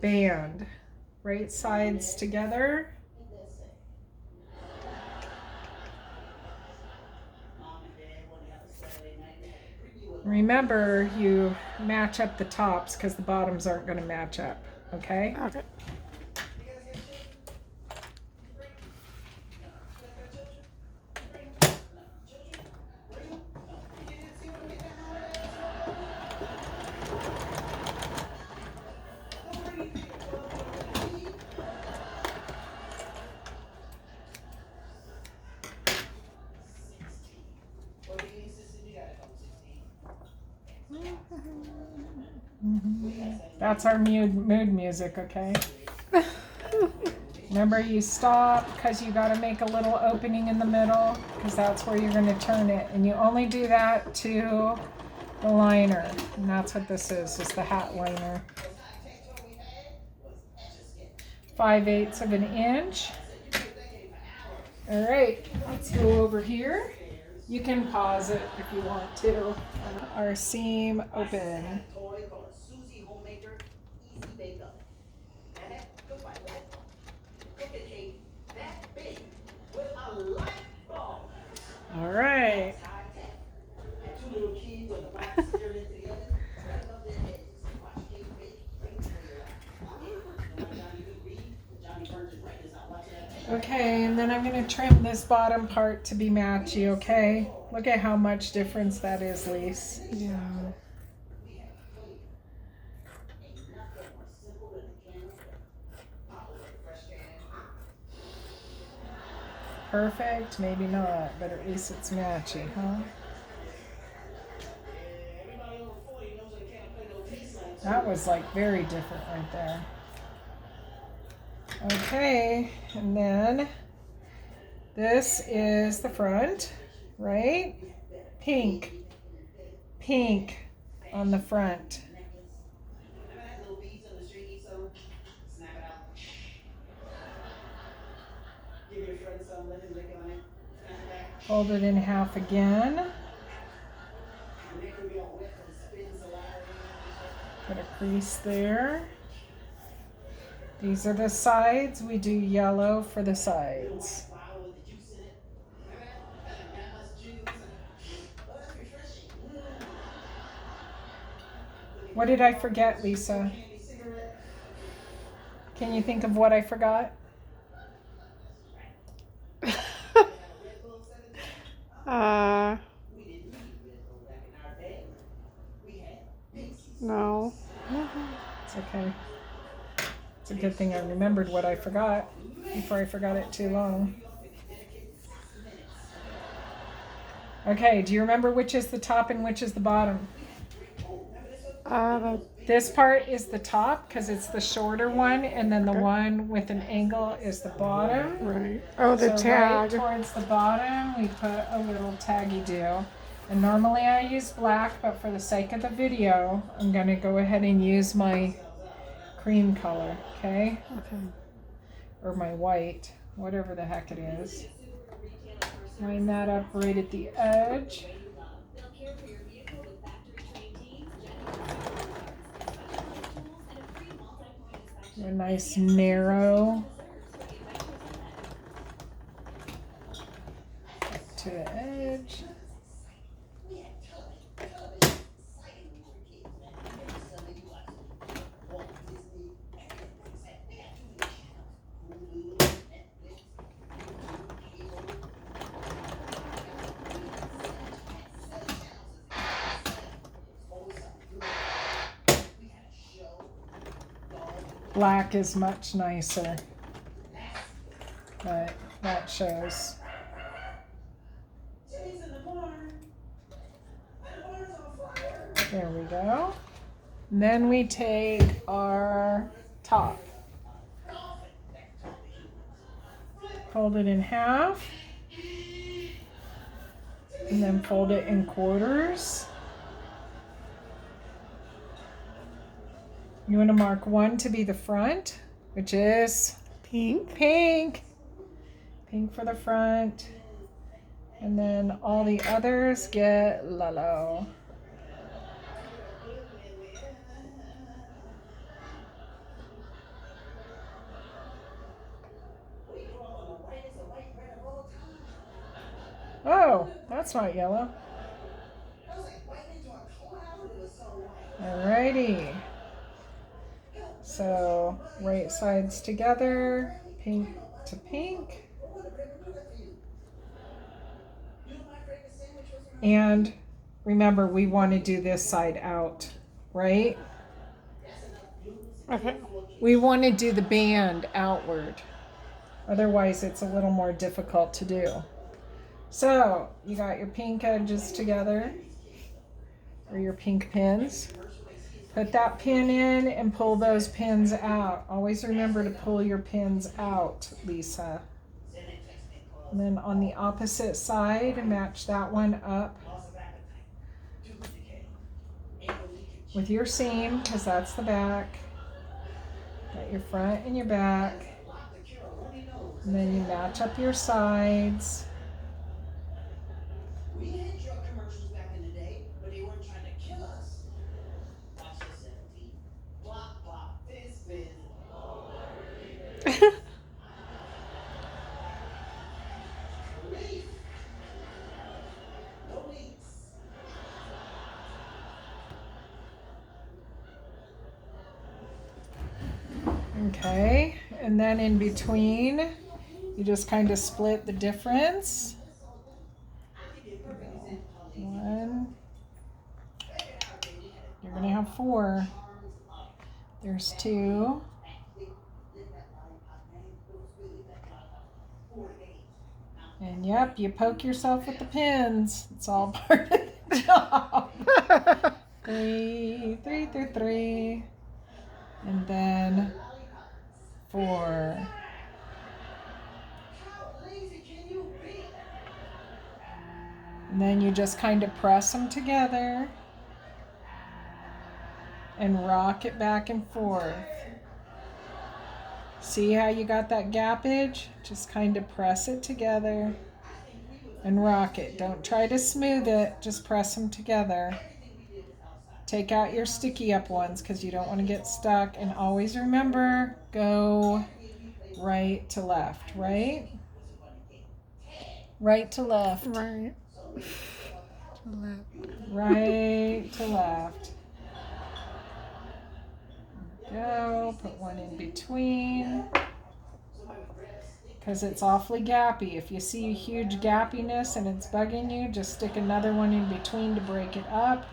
band. Right sides together. Remember, you match up the tops because the bottoms aren't going to match up, okay? Okay. That's our mood music, okay? Remember, you stop because you got to make a little opening in the middle because that's where you're going to turn it. And you only do that to the liner. And that's what this is the hat liner. 5/8 of an inch. All right, let's go over here. You can pause it if you want to. Our seam open. All right. Okay, and then I'm going to trim this bottom part to be matchy, okay? Look at how much difference that is, Lise. Yeah. Perfect, maybe not, but at least it's matchy, huh? That was like very different right there. Okay, and then this is the front, right? Pink on the front. Fold it in half again. Put a crease there. These are the sides. We do yellow for the sides. What did I forget, Lisa? Can you think of what I forgot? No. It's okay. It's a good thing I remembered what I forgot before I forgot it too long. Okay, do you remember which is the top and which is the bottom? This part is the top because it's the shorter one, and then the one with an angle is the bottom. Right. Oh, the so tag. Right towards the bottom, we put a little taggy do. And normally I use black, but for the sake of the video, I'm going to go ahead and use my cream color, okay? Okay. Or my white, whatever the heck it is. Line that up right at the edge. A nice narrow to the edge. Black is much nicer, but that shows. There we go. And then we take our top, fold it in half, and then fold it in quarters. You want to mark one to be the front, which is pink. Pink for the front. And then all the others get yellow. That's not yellow. Alrighty. So right sides together, pink to pink. And remember, we want to do this side out, right? Okay. We want to do the band outward. Otherwise, it's a little more difficult to do. So you got your pink edges together, or your pink pins. Put that pin in and pull those pins out. Always remember to pull your pins out, Lisa. And then on the opposite side, match that one up with your seam, because that's the back. Got your front and your back. And then you match up your sides. We had drug commercials back in the day, but they weren't trying to kill us. Watch the 17. Block, block, fizz, fizz. No leaks. Okay, and then in between, you just kind of split the difference. One. You're going to have 4. There's 2. And yep, you poke yourself with the pins. It's all part of the job. 3, 3 through 3. And then 4. And then you just kind of press them together and rock it back and forth. See how you got that gappage? Just kind of press it together and rock it. Don't try to smooth it, just press them together. Take out your sticky up ones because you don't want to get stuck. And always remember, go right to left, right? Right to left. Right. To left. Right to left. Go, put one in between. Because it's awfully gappy. If you see a huge gappiness and it's bugging you, just stick another one in between to break it up.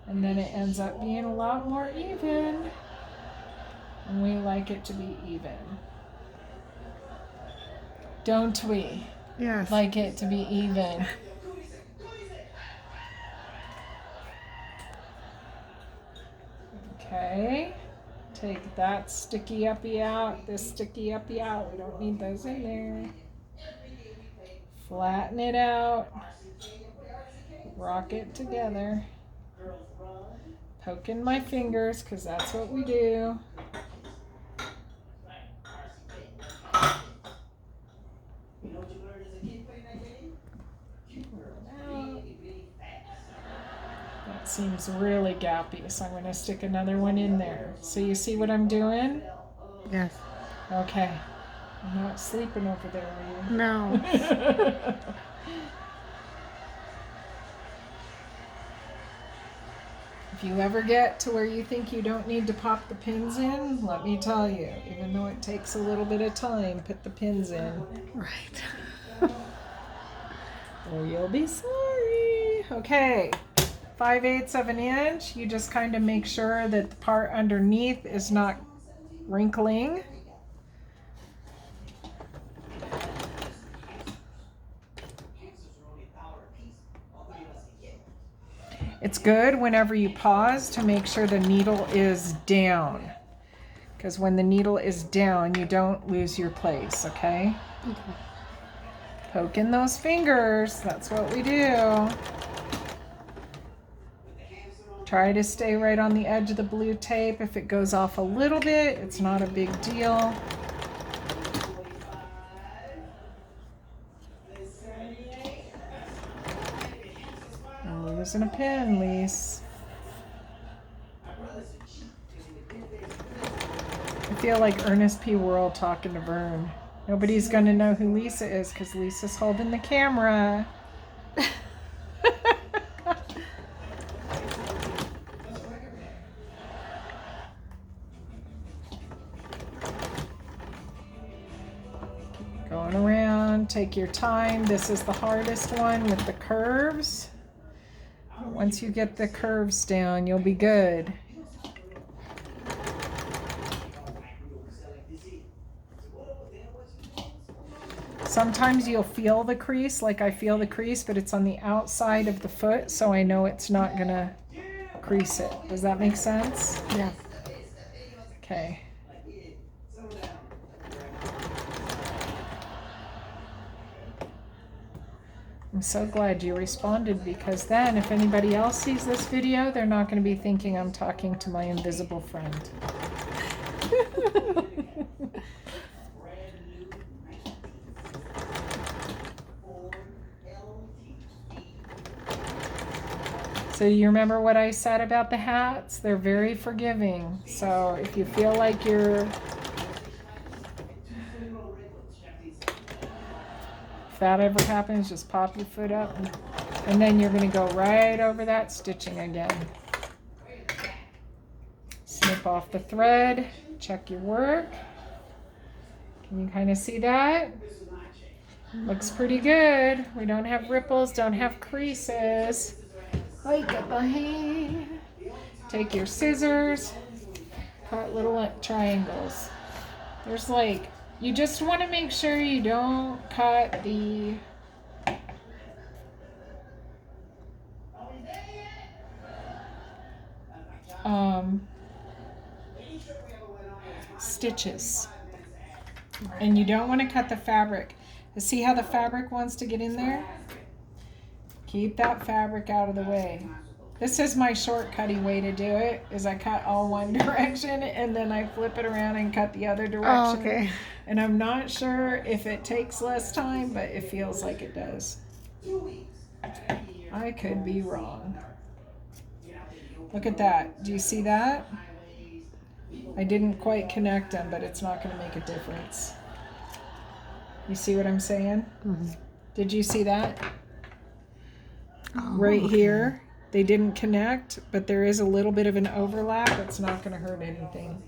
And then it ends up being a lot more even. And we like it to be even. Don't we? Yes. Like it to be even. Okay. Take that sticky uppy out, this sticky uppy out. We don't need those in there. Flatten it out. Rock it together. Poking my fingers because that's what we do. That seems really gappy, so I'm going to stick another one in there. So you see what I'm doing? Yes. Okay. I'm not sleeping over there, are you? No. If you ever get to where you think you don't need to pop the pins in, let me tell you, even though it takes a little bit of time, put the pins in. Right. Or you'll be sorry. Okay, 5/8 of an inch. You just kind of make sure that the part underneath is not wrinkling. It's good whenever you pause to make sure the needle is down. Because when the needle is down, you don't lose your place, okay? Okay. Poke in those fingers. That's what we do. Try to stay right on the edge of the blue tape. If it goes off a little bit, it's not a big deal. I'm losing a pin, Lise. I feel like Ernest P. Worrell talking to Vern. Nobody's going to know who Lisa is because Lisa's holding the camera. down, take your time. This is the hardest one with the curves. Once you get the curves down, you'll be good. Sometimes you'll feel the crease, like I feel the crease, but it's on the outside of the foot, so I know it's not gonna crease it. Does that make sense? Yes. Okay. I'm so glad you responded, because then if anybody else sees this video, they're not going to be thinking I'm talking to my invisible friend. So you remember what I said about the hats? They're very forgiving. So if you feel like if that ever happens, just pop your foot up and then you're going to go right over that stitching again. Snip off the thread, check your work. Can you kind of see that? Looks pretty good. We don't have ripples, don't have creases. Like at the hand. Take your scissors, cut little triangles. There's like, you just want to make sure you don't cut the stitches. And you don't want to cut the fabric. See how the fabric wants to get in there? Keep that fabric out of the way. This is my shortcutty way to do it, is I cut all one direction and then I flip it around and cut the other direction. Oh, okay. And I'm not sure if it takes less time, but it feels like it does. I could be wrong. Look at that. Do you see that? I didn't quite connect them, but it's not going to make a difference. You see what I'm saying? Mm-hmm. Did you see that? Oh, Right okay. here, they didn't connect, but there is a little bit of an overlap. It's not going to hurt anything.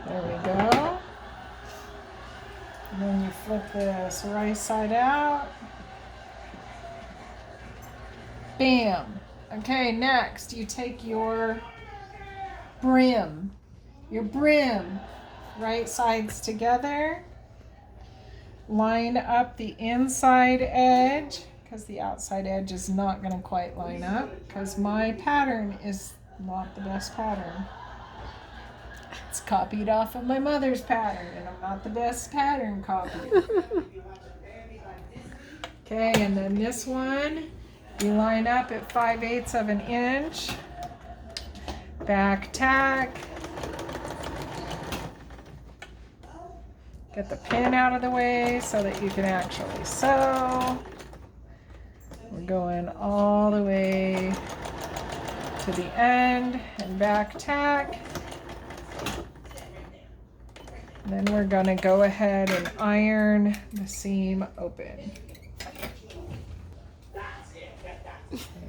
There we go. And then you flip this right side out. Bam. Okay, next you take your brim. Right sides together. Line up the inside edge, because the outside edge is not going to quite line up, because my pattern is not the best pattern. It's copied off of my mother's pattern, and I'm not the best pattern copier. Okay, and then this one, you line up at 5/8 of an inch. Back tack. Get the pin out of the way so that you can actually sew. We're going all the way to the end and back tack. Then we're going to go ahead and iron the seam open.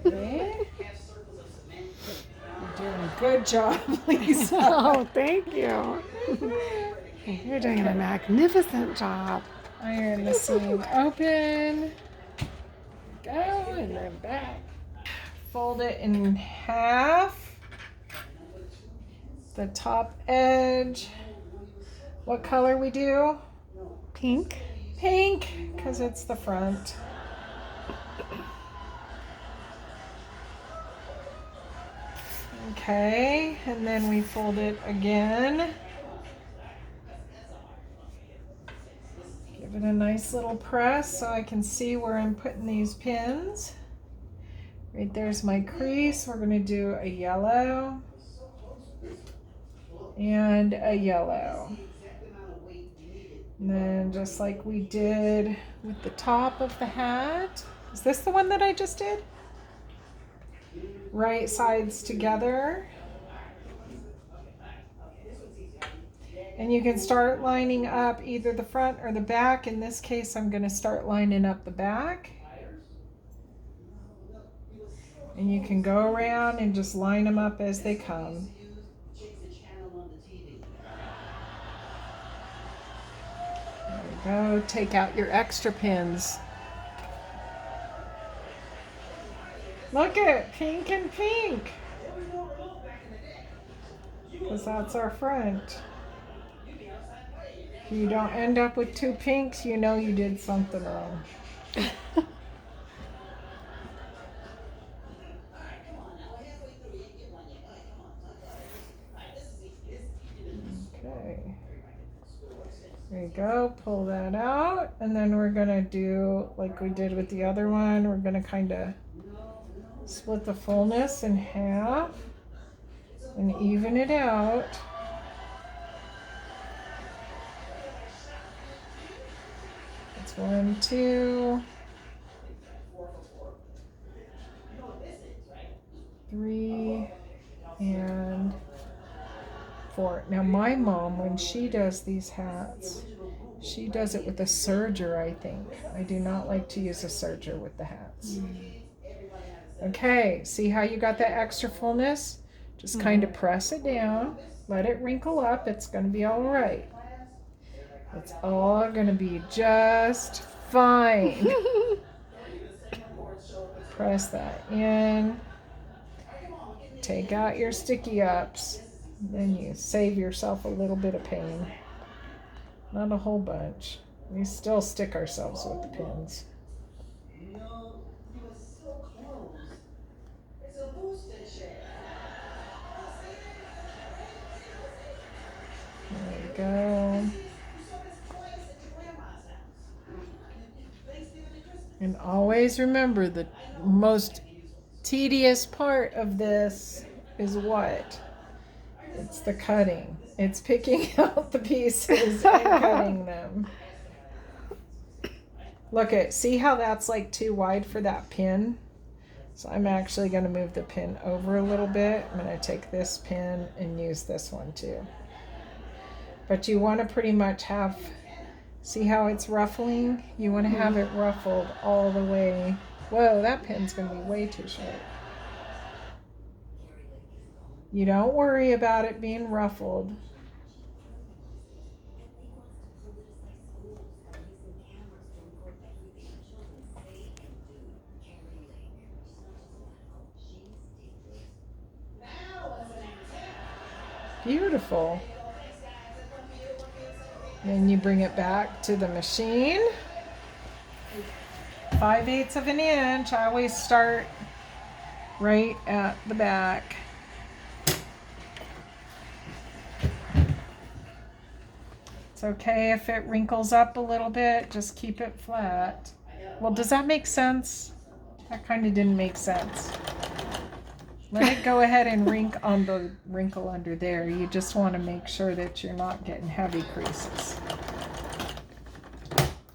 Okay. You're doing a good job, Lisa. Oh, thank you. You're doing a magnificent job. Iron the seam open. Go, and then back. Fold it in half. The top edge. What color we do? Pink. Pink, because it's the front. Okay, and then we fold it again. Give it a nice little press so I can see where I'm putting these pins. Right there's my crease. We're going to do a yellow and a yellow. And then just like we did with the top of the hat. Is this the one that I just did? Right sides together. And you can start lining up either the front or the back. In this case, I'm going to start lining up the back. And you can go around and just line them up as they come. There we go. Take out your extra pins. Look at pink and pink. Because that's our front. If you don't end up with two pinks, you know you did something wrong. Okay. There you go. Pull that out. And then we're going to do like we did with the other one. We're going to kind of split the fullness in half and even it out. That's 1, 2, 3, and 4. Now my mom, when she does these hats, she does it with a serger, I think. I do not like to use a serger with the hats. Okay, see how you got that extra fullness? Just kind of press it down, let it wrinkle up. It's going to be all right. It's all going to be just fine. Press that in. Take out your sticky ups. Then you save yourself a little bit of pain. Not a whole bunch. We still stick ourselves with the pins. There we go. And always remember the most tedious part of this is what? It's the cutting. It's picking out the pieces and cutting them. Look at, see how that's like too wide for that pin? So I'm actually going to move the pin over a little bit. I'm going to take this pin and use this one too. But you want to pretty much have, see how it's ruffling? You want to have it ruffled all the way. Whoa, that pin's going to be way too short. You don't worry about it being ruffled. Beautiful. Then you bring it back to the machine. 5/8 of an inch. I always start right at the back. It's okay if it wrinkles up a little bit, just keep it flat. Well, does that make sense? That kind of didn't make sense. Let it go ahead and wrinkle under there. You just want to make sure that you're not getting heavy creases.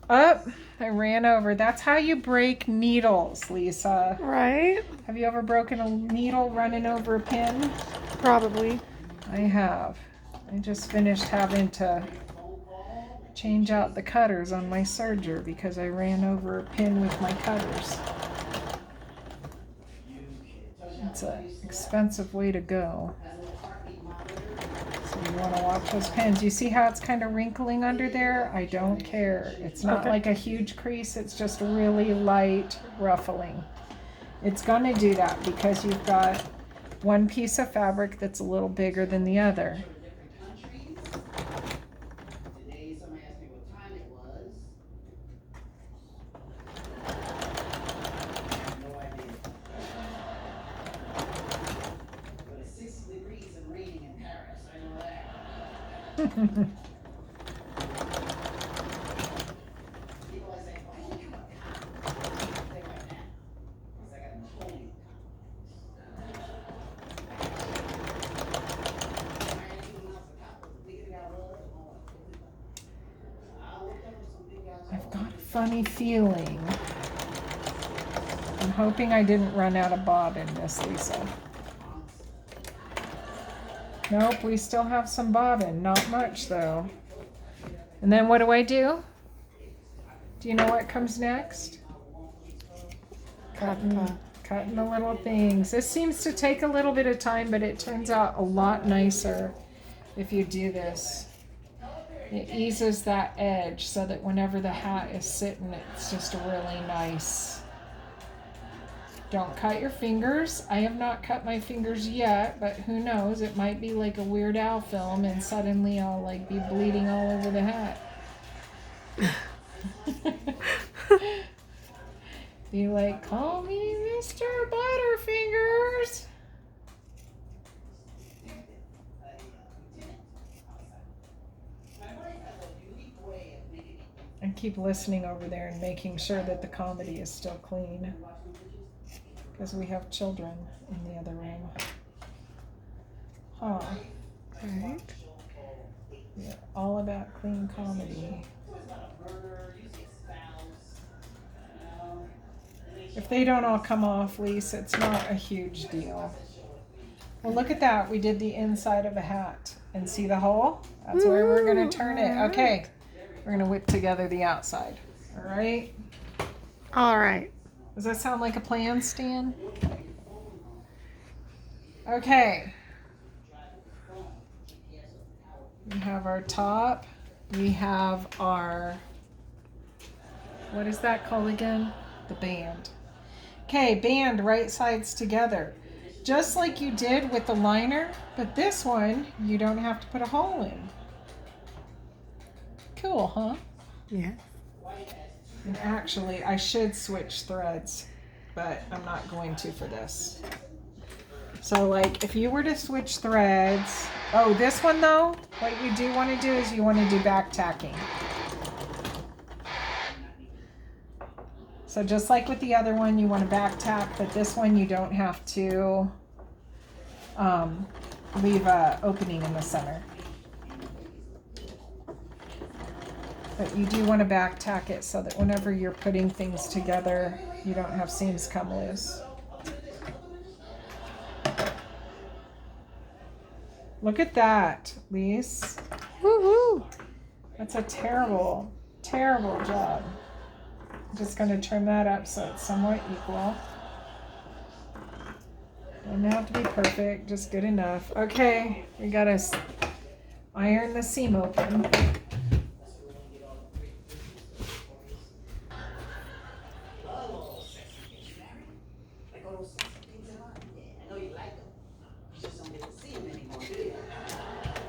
Up, I ran over. That's how you break needles, Lisa. Right? Have you ever broken a needle running over a pin? Probably. I have. I just finished having to change out the cutters on my serger because I ran over a pin with my cutters. It's an expensive way to go. So you want to watch those pins. You see how it's kind of wrinkling under there? I don't care. It's not like a huge crease. It's just really light ruffling. It's going to do that because you've got one piece of fabric that's a little bigger than the other. I've got a funny feeling. I'm hoping I didn't run out of bob in this, Lisa. Nope, we still have some bobbin. Not much though. And then what do? Do you know what comes next? Cutting the little things. This seems to take a little bit of time, but it turns out a lot nicer if you do this. It eases that edge so that whenever the hat is sitting, it's just really nice. Don't cut your fingers. I have not cut my fingers yet, but who knows? It might be like a Weird Al film and suddenly I'll like be bleeding all over the hat. Be like, call me Mr. Butterfingers. And keep listening over there and making sure that the comedy is still clean. Because we have children in the other room. Huh. Right. Yeah, all about clean comedy. If they don't all come off, Lisa, it's not a huge deal. Well, look at that. We did the inside of a hat. And see the hole? That's where we're going to turn it. Okay. We're going to whip together the outside. All right? All right. Does that sound like a plan, Stan? Okay. We have our top. We have our, what is that called again? The band. Okay, band right sides together. Just like you did with the liner, but this one, you don't have to put a hole in. Cool, huh? Yeah. And actually, I should switch threads, but I'm not going to for this. So like, if you were to switch threads, oh, this one though, what you do want to do is you want to do back tacking. So just like with the other one, you want to back tack, but this one you don't have to leave an opening in the center. But you do want to back tack it so that whenever you're putting things together, you don't have seams come loose. Look at that, Lise. Woohoo! That's a terrible, terrible job. I'm just going to trim that up so it's somewhat equal. Doesn't have to be perfect, just good enough. Okay, we got to iron the seam open.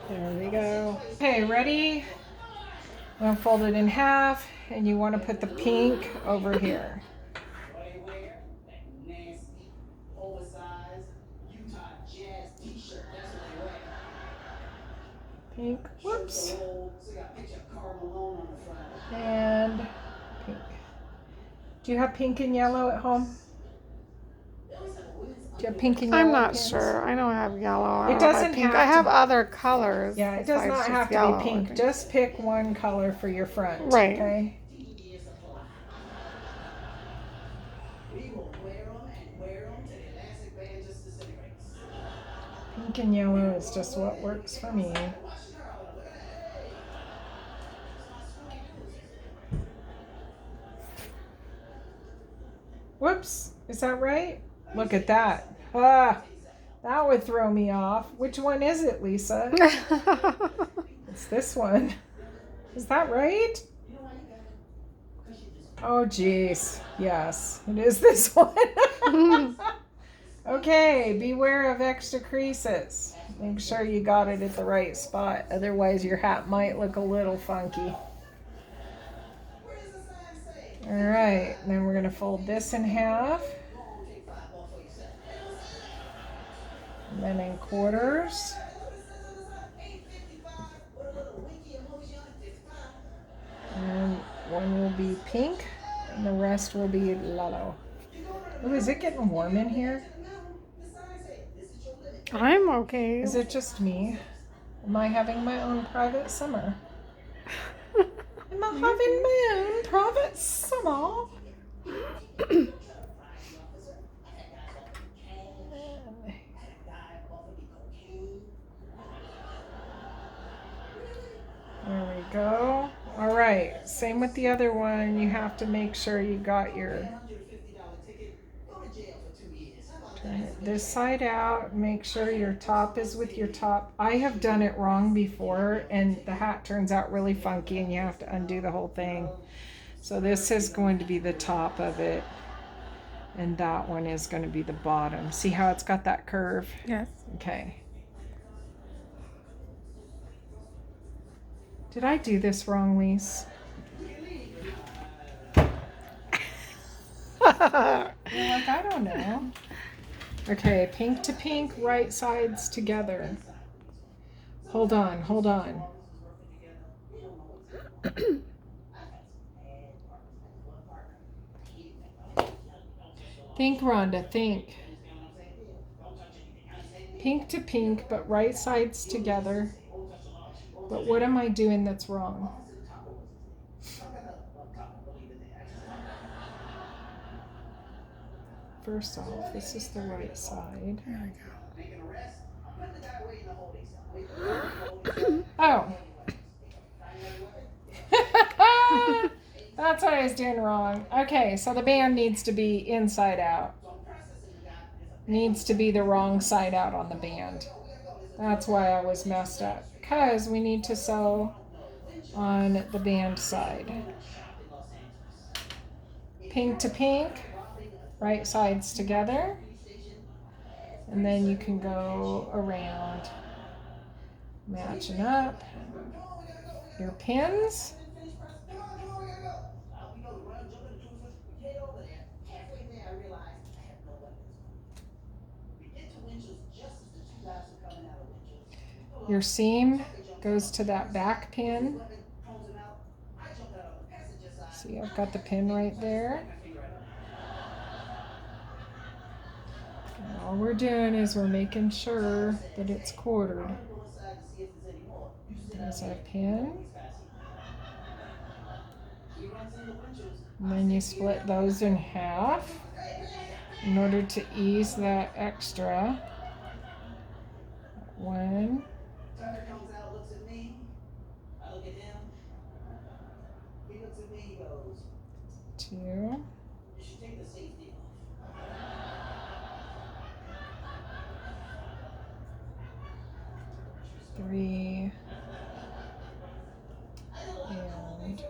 There we go. Okay, ready? I'm going to fold it in half, and you want to put the pink over here. Pink, whoops. And pink. Do you have pink and yellow at home? Do you have pink and yellow? I'm not pins? sure. I know I have yellow. I It don't know if I doesn't pink. have I have to- other colors. Yeah, it does besides not just have to yellow, be I pink. think. Just pick one color for your front. Right. Okay. Pink and yellow is just what works for me. Whoops, is that right? Look at that. Ah, that would throw me off. Which one is it, Lisa? It's this one. Is that right? Oh, geez. Yes, it is this one. Okay, beware of extra creases. Make sure you got it at the right spot. Otherwise, your hat might look a little funky. All right, then we're going to fold this in half. And then in quarters. And one will be pink, and the rest will be yellow. Oh, is it getting warm in here? I'm okay. Is it just me? Am I having my own private summer? Am I having my own private summer? same with the other one. You have to make sure you got your, turn it this side out, make sure your top is with your top. I have done it wrong before and the hat turns out really funky and you have to undo the whole thing. So this is going to be the top of it and that one is going to be the bottom. See how it's got that curve? Yes. Okay. Did I do this wrong, Lise? You're like, I don't know. Okay, pink to pink, right sides together. Hold on, hold on. Think, Rhonda, think. Pink to pink, but right sides together. But what am I doing that's wrong? First off, this is the right side. There we go. Oh. That's what I was doing wrong. Okay, so the band needs to be inside out. Needs to be the wrong side out on the band. That's why I was messed up. Because we need to sew on the band side. Pink to pink, right sides together. And then you can go around matching up your pins. Your seam goes to that back pin. See, I've got the pin right there. And all we're doing is we're making sure that it's quartered. There's our pin. And then you split those in half in order to ease that extra. One. Two. Three. And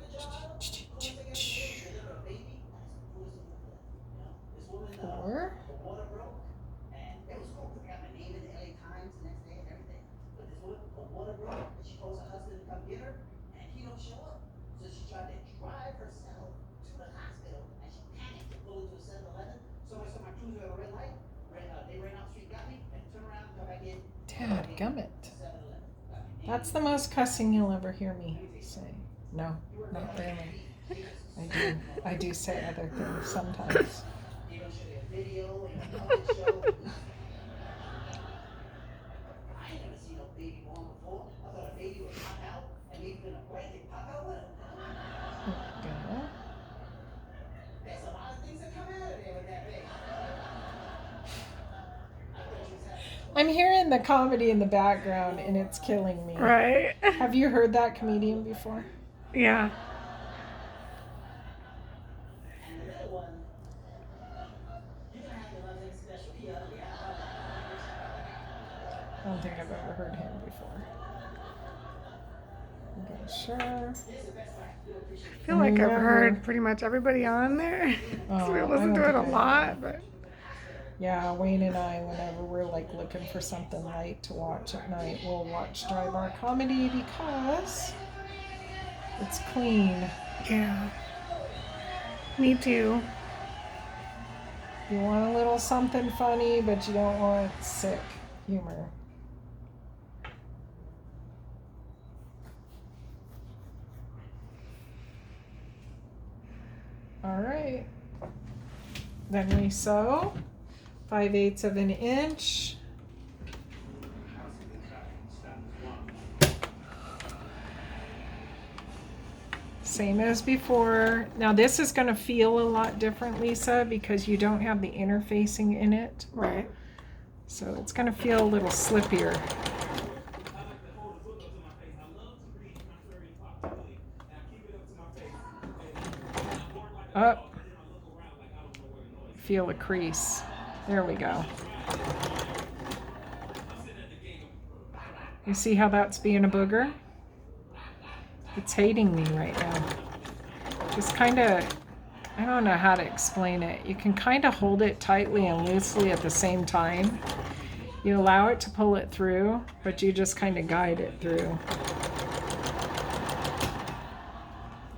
four. Dadgummit. That's the most cussing you'll ever hear me say. No, not really. I do say other things sometimes. I'm hearing the comedy in the background and it's killing me. Right. Have you heard that comedian before? Yeah. I don't think I've ever heard him before. Okay, sure. I feel like I've heard pretty much everybody on there. So we listen to it a lot, but yeah, Wayne and I, whenever we're like looking for something light to watch at night, we'll watch Dry Bar Comedy because it's clean. yeah. Me too. You want a little something funny, but you don't want sick humor. All right. Then we sew 5/8 of an inch. Same as before. Now this is going to feel a lot different, Lisa, because you don't have the interfacing in it. Right. So it's going to feel a little slippier. Up. Feel a crease. There we go. You see how that's being a booger? It's hating me right now. Just kind of, I don't know how to explain it. You can kind of hold it tightly and loosely at the same time. You allow it to pull it through, but you just kind of guide it through.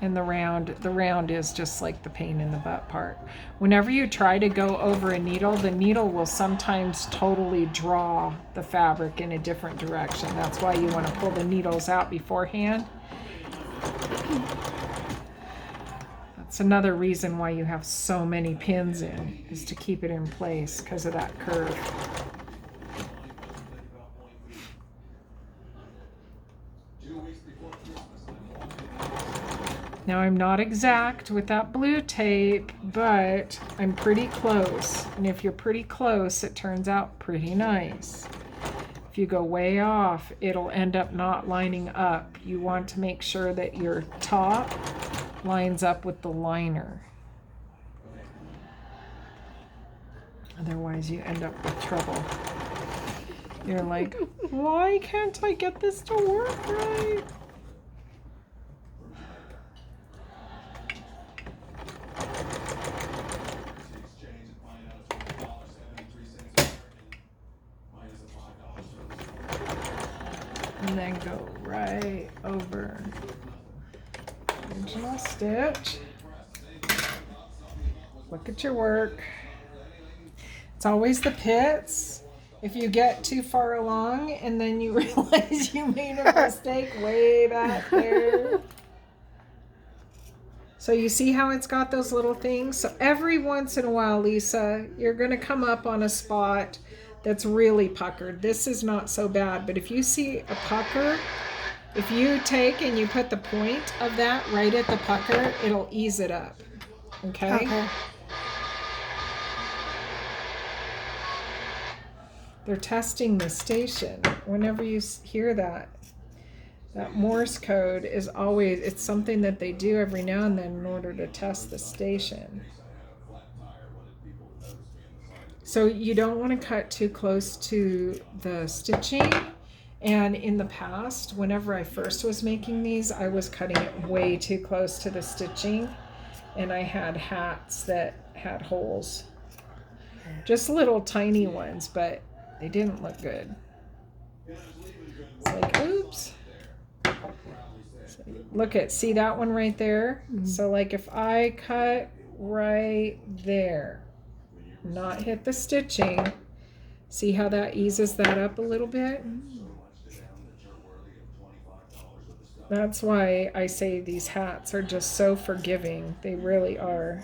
And the round is just like the pain in the butt part. Whenever you try to go over a needle, the needle will sometimes totally draw the fabric in a different direction. That's why you want to pull the needles out beforehand. That's another reason why you have so many pins in, is to keep it in place because of that curve. Now I'm not exact with that blue tape, but I'm pretty close. And if you're pretty close, it turns out pretty nice. If you go way off, it'll end up not lining up. You want to make sure that your top lines up with the liner. Otherwise you end up with trouble. You're like, why can't I get this to work right? And then go right over the original stitch. Look at your work. It's always the pits. If you get too far along and then you realize you made a mistake way back there. So you see how it's got those little things? So every once in a while, Lisa, you're going to come up on a spot that's really puckered. This is not so bad, but if you see a pucker, if you take and you put the point of that right at the pucker, it'll ease it up. Okay? They're testing the station. Whenever you hear that Morse code is always, it's something that they do every now and then in order to test the station. So you don't want to cut too close to the stitching. And in the past, whenever I first was making these, I was cutting it way too close to the stitching. And I had hats that had holes. Just little tiny ones, but they didn't look good. It's like, oops. So look at, see that one right there? Mm-hmm. So like if I cut right there, not hit the stitching, see how that eases that up a little bit? That's why I say these hats are just so forgiving. They really are.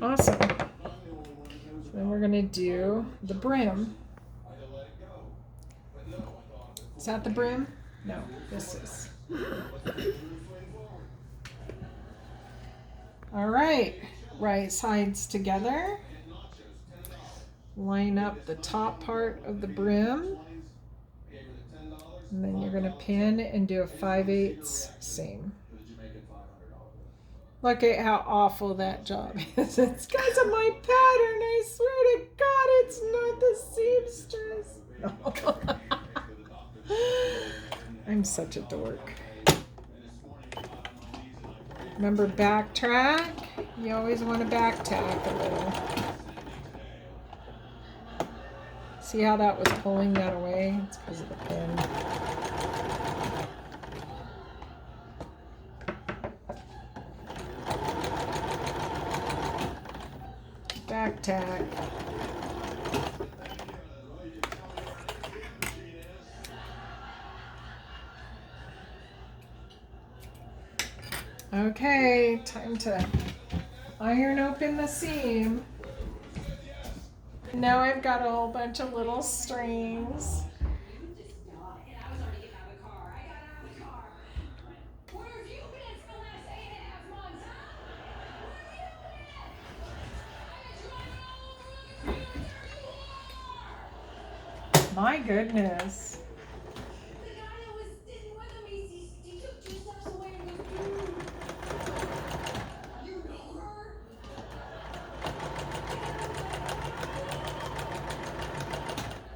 Awesome. So then we're going to do the brim. Is that the brim? No, this is. All right, right sides together. Line up the top part of the brim. And then you're going to pin and do a 5/8 seam. Look at how awful that job is. It's because of my pattern. I swear to God, it's not the seamstress. I'm such a dork. Remember, backtrack? You always want to backtrack a little. See how that was pulling that away? It's because of the pin. Back tack. Okay, time to iron open the seam. Now I've got a whole bunch of little strings. My goodness. The guy that was sitting with him, he took 2 steps away and goes, dude. You know her?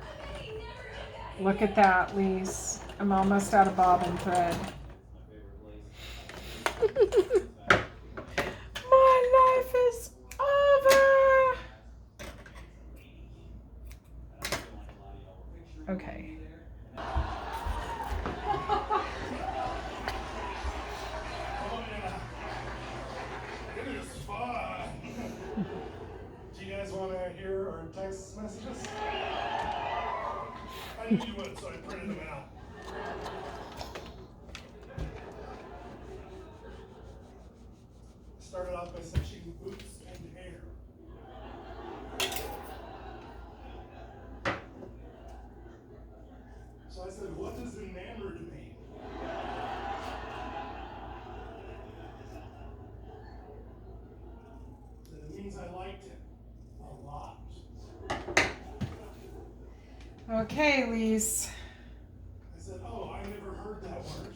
I bet he never did that. Look at that, Lise. I'm almost out of bobbin thread. My life is over. Okay. It is fun. Do you guys want to hear our text messages? I knew you would, so I printed them out. Started off by searching boots and hair. So I said, what does enamored mean? Said it means I liked it a lot. Okay, Lise. I said, oh, I never heard that word.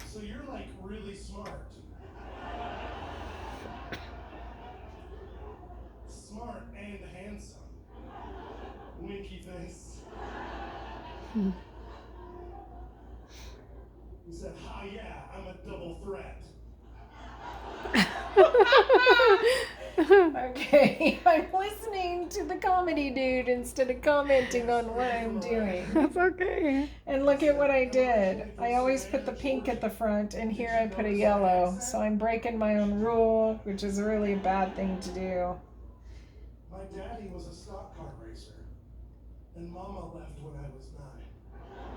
So you're like really smart. Smart and handsome. Winky face. He said, hi, yeah, I'm a double threat. Okay, I'm listening to the comedy dude instead of commenting on what I'm doing. That's okay. And look at what I did. I always put the pink at the front, and here I put a yellow. So I'm breaking my own rule, which is really a bad thing to do. My daddy was a stock car racer, and Mama left when I was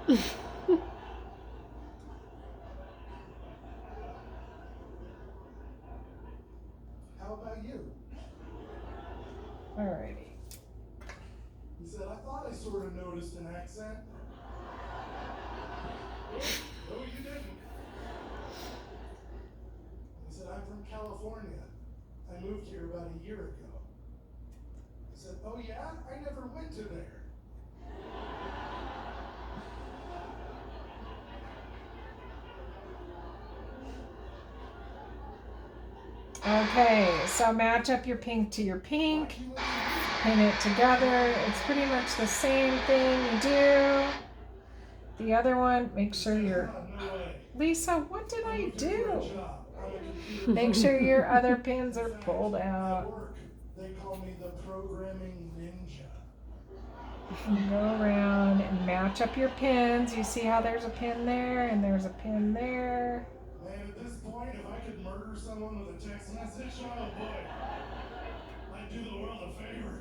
9. How about you? Alrighty. He said, I thought I sort of noticed an accent. No, you didn't. He said, I'm from California. I moved here about a year ago. I said, oh yeah? I never went to there. Okay, so match up your pink to your pink. Pin it together. It's pretty much the same thing you do. The other one, make sure you're... No way. Lisa, what did I do? Job. I'm a computer. Make sure your other pins are pulled At out. work, they call me the programming ninja. Go around and match up your pins. You see how there's a pin there and there's a pin there. Man, at this point, if I could murder someone with a text message, oh boy, I'd do the world a favor.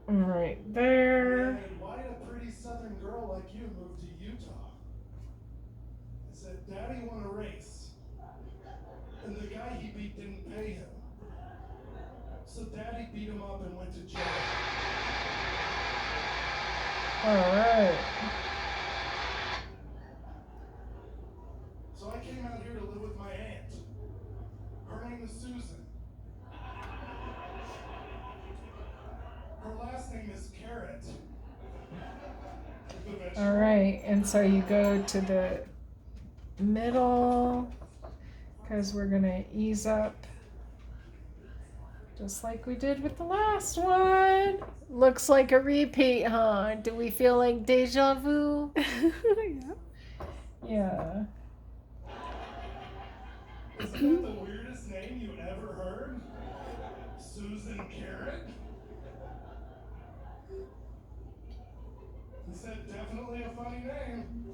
Right there. And why did a pretty southern girl like you move to Utah? I said, Daddy won a race, and the guy he beat didn't pay him. So Daddy beat him up and went to jail. Alright. So I came out here to live with my aunt. Her name is Susan. Her last name is Carrot. The vegetable. Alright, and so you go to the middle because we're going to ease up just like we did with the last one. Looks like a repeat, huh? Do we feel like deja vu? Yeah. Yeah. Isn't that the weirdest name you ever heard? Susan Carrot? He said, definitely a funny name.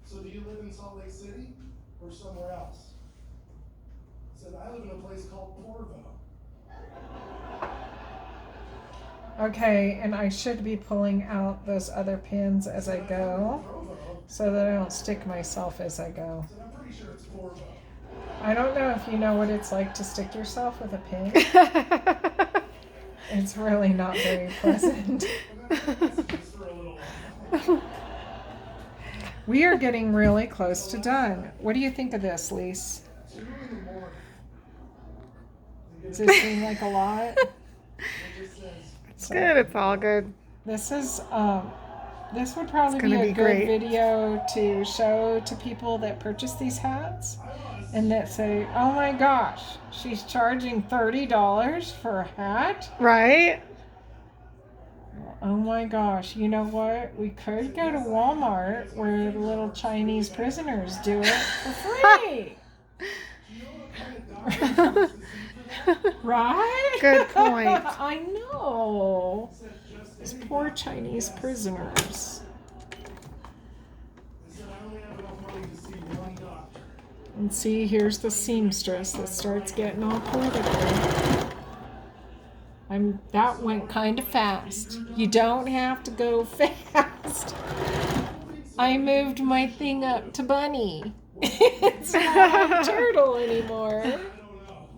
So do you live in Salt Lake City or somewhere else? He said, I live in a place called Porvo. Okay, and I should be pulling out those other pins as I go Provo? so that I don't stick myself as I go. I said, I'm pretty sure it's Porvo. I don't know if you know what it's like to stick yourself with a pin. It's really not very pleasant. And then I messages for a little while. We are getting really close to done. What do you think of this, Lise? 2 in the morning. They Does it seem like a lot? It's good. It's all good. This is this would probably It's be gonna a be good great. video to show to people that purchase these hats and that say, "Oh my gosh, she's charging $30 for a hat." Right? Oh my gosh, you know what? We could go to Walmart where the little Chinese prisoners do it for free. Right? Good point. I know. These poor Chinese prisoners. I said I only have enough money to see one doctor. And see, here's the seamstress that starts getting all political. That went kind of fast. You don't have to go fast. I moved my thing up to bunny. It's not a turtle anymore. I don't know.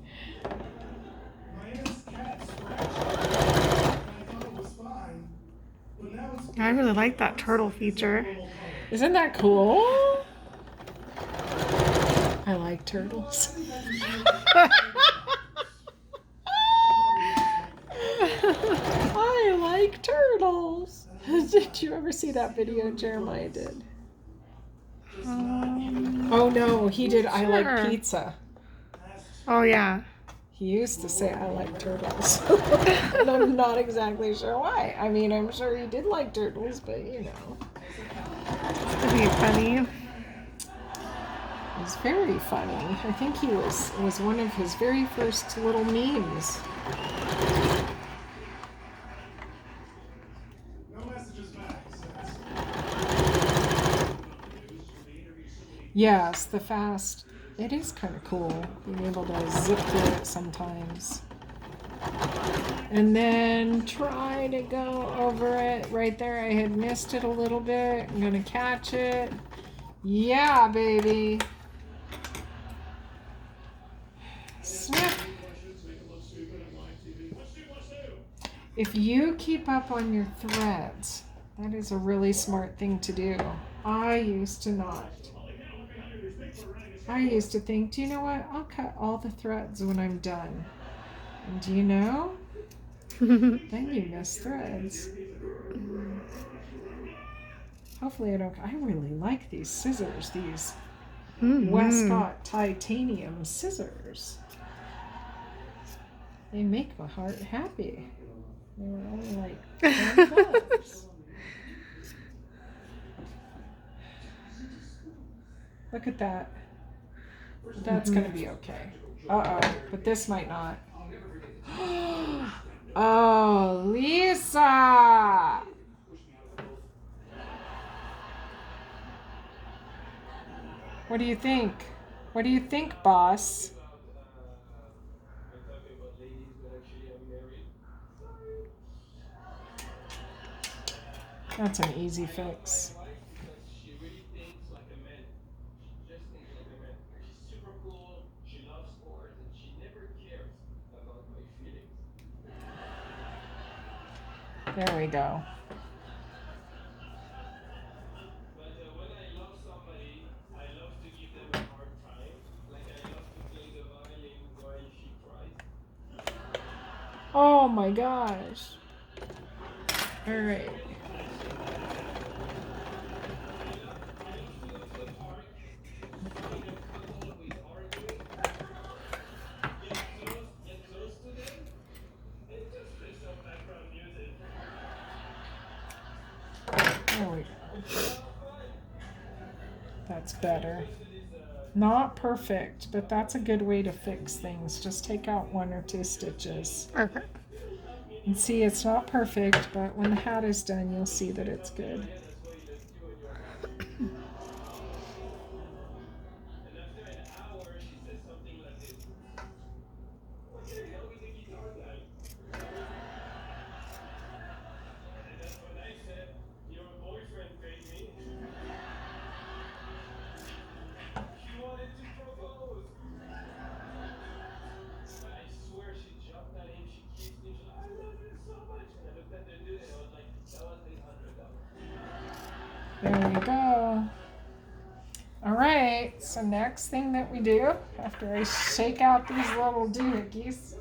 My aunt's cat scratched it. And I thought it was fine. But now it's I really like that turtle feature. Isn't that cool? I like turtles. I like turtles. Did you ever see that video Jeremiah did? Oh no, he did I like Sure. pizza. Oh yeah. He used to say I like turtles. And I'm not exactly sure why. I mean, I'm sure he did like turtles, but you know. It'd be funny. He's very funny. I think it was one of his very first little memes. no messages back since. Yes, the fast. It is kind of cool being able to zip through it sometimes. And then try to go over it. Right there, I had missed it a little bit. I'm going to catch it. Yeah, baby. Snip. If you keep up on your threads, that is a really smart thing to do. I used to not. I used to think, do you know what? I'll cut all the threads when I'm done. And do you know? Then you miss threads. Hopefully I don't. I really like these scissors, these Westcott titanium scissors. They make my heart happy. They were only like $10. Look at that. That's gonna be okay. Uh-oh, but this might not. Oh, Lisa! What do you think? What do you think, boss? That's an easy fix. There we go. Oh my gosh. All right. There we go. That's better. Not perfect, but that's a good way to fix things. Just take out 1 or 2 stitches. Okay. And see, it's not perfect, but when the hat is done, you'll see that it's good. There we go. All right, so next thing that we do, after I shake out these little doohickeys,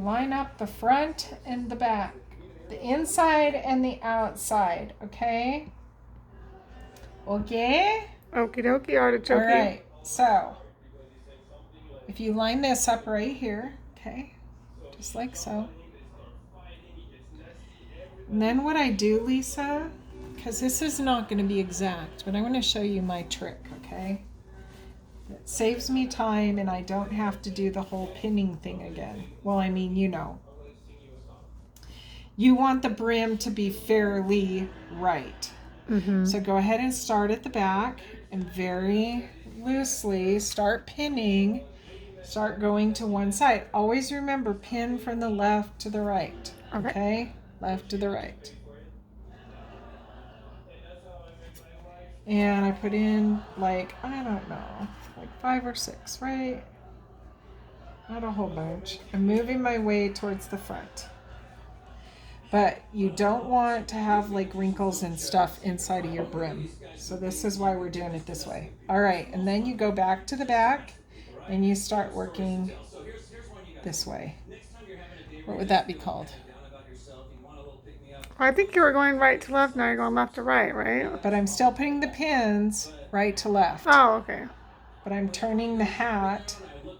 line up the front and the back, the inside and the outside, okay? Okay? Okie dokie, artichoke. All right, so if you line this up right here, okay, just like so. And then what I do, Lisa, because this is not going to be exact, but I want to show you my trick, okay? It saves me time and I don't have to do the whole pinning thing again. Well, I mean, you know. You want the brim to be fairly right. So go ahead and start at the back and very loosely start pinning. Start going to one side. Always remember, pin from the left to the right. Okay? Left to the right. And I put in like, I don't know, like 5 or 6, right? Not a whole bunch. I'm moving my way towards the front. But you don't want to have like wrinkles and stuff inside of your brim. So this is why we're doing it this way. All right, and then you go back to the back and you start working this way. What would that be called? I think you were going right to left, now you're going left to right, right? But I'm still putting the pins right to left. Oh, okay. But I'm turning the hat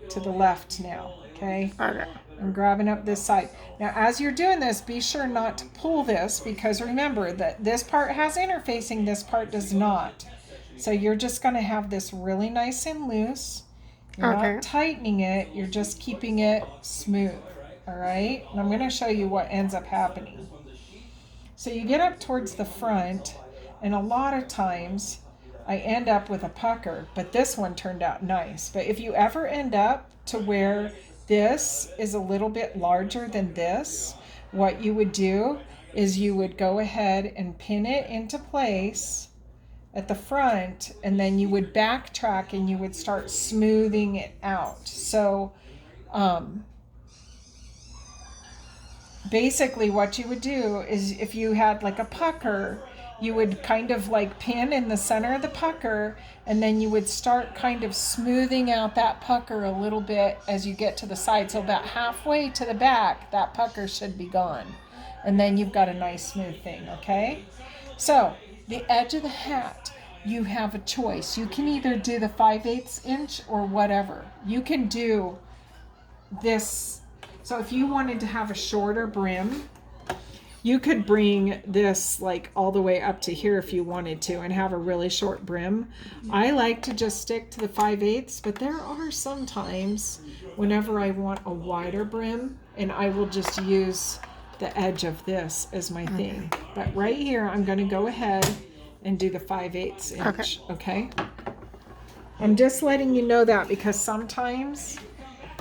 to the left now, okay? Okay. I'm grabbing up this side. Now, as you're doing this, be sure not to pull this because remember that this part has interfacing, this part does not. So you're just going to have this really nice and loose. You're not tightening it, you're just keeping it smooth, all right? And I'm going to show you what ends up happening. So you get up towards the front, and a lot of times I end up with a pucker, but this one turned out nice. But if you ever end up to where this is a little bit larger than this, what you would do is you would go ahead and pin it into place at the front, and then you would backtrack and you would start smoothing it out. So basically what you would do is if you had like a pucker, you would kind of like pin in the center of the pucker, and then you would start kind of smoothing out that pucker a little bit as you get to the side. So about halfway to the back, that pucker should be gone. And then you've got a nice smooth thing, okay? So the edge of the hat, you have a choice. You can either do the 5/8 inch or whatever. You can do this. So if you wanted to have a shorter brim, you could bring this like all the way up to here if you wanted to and have a really short brim. I like to just stick to the 5/8, but there are some times whenever I want a wider brim and I will just use the edge of this as my thing. But right here, I'm going to go ahead and do the 5/8 inch, okay? I'm just letting you know that because sometimes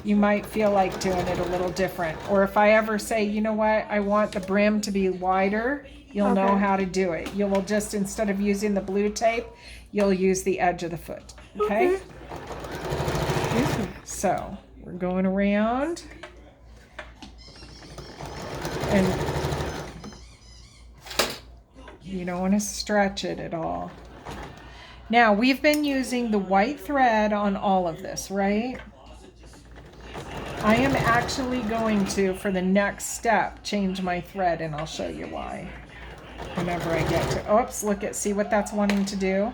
you might feel like doing it a little different. Or if I ever say, you know what, I want the brim to be wider, you'll know how to do it. You will just, instead of using the blue tape, you'll use the edge of the foot, okay? So, we're going around. And you don't want to stretch it at all. Now, we've been using the white thread on all of this, right? I am actually going to, for the next step, change my thread, and I'll show you why. Whenever I get to, oops, look at, see what that's wanting to do?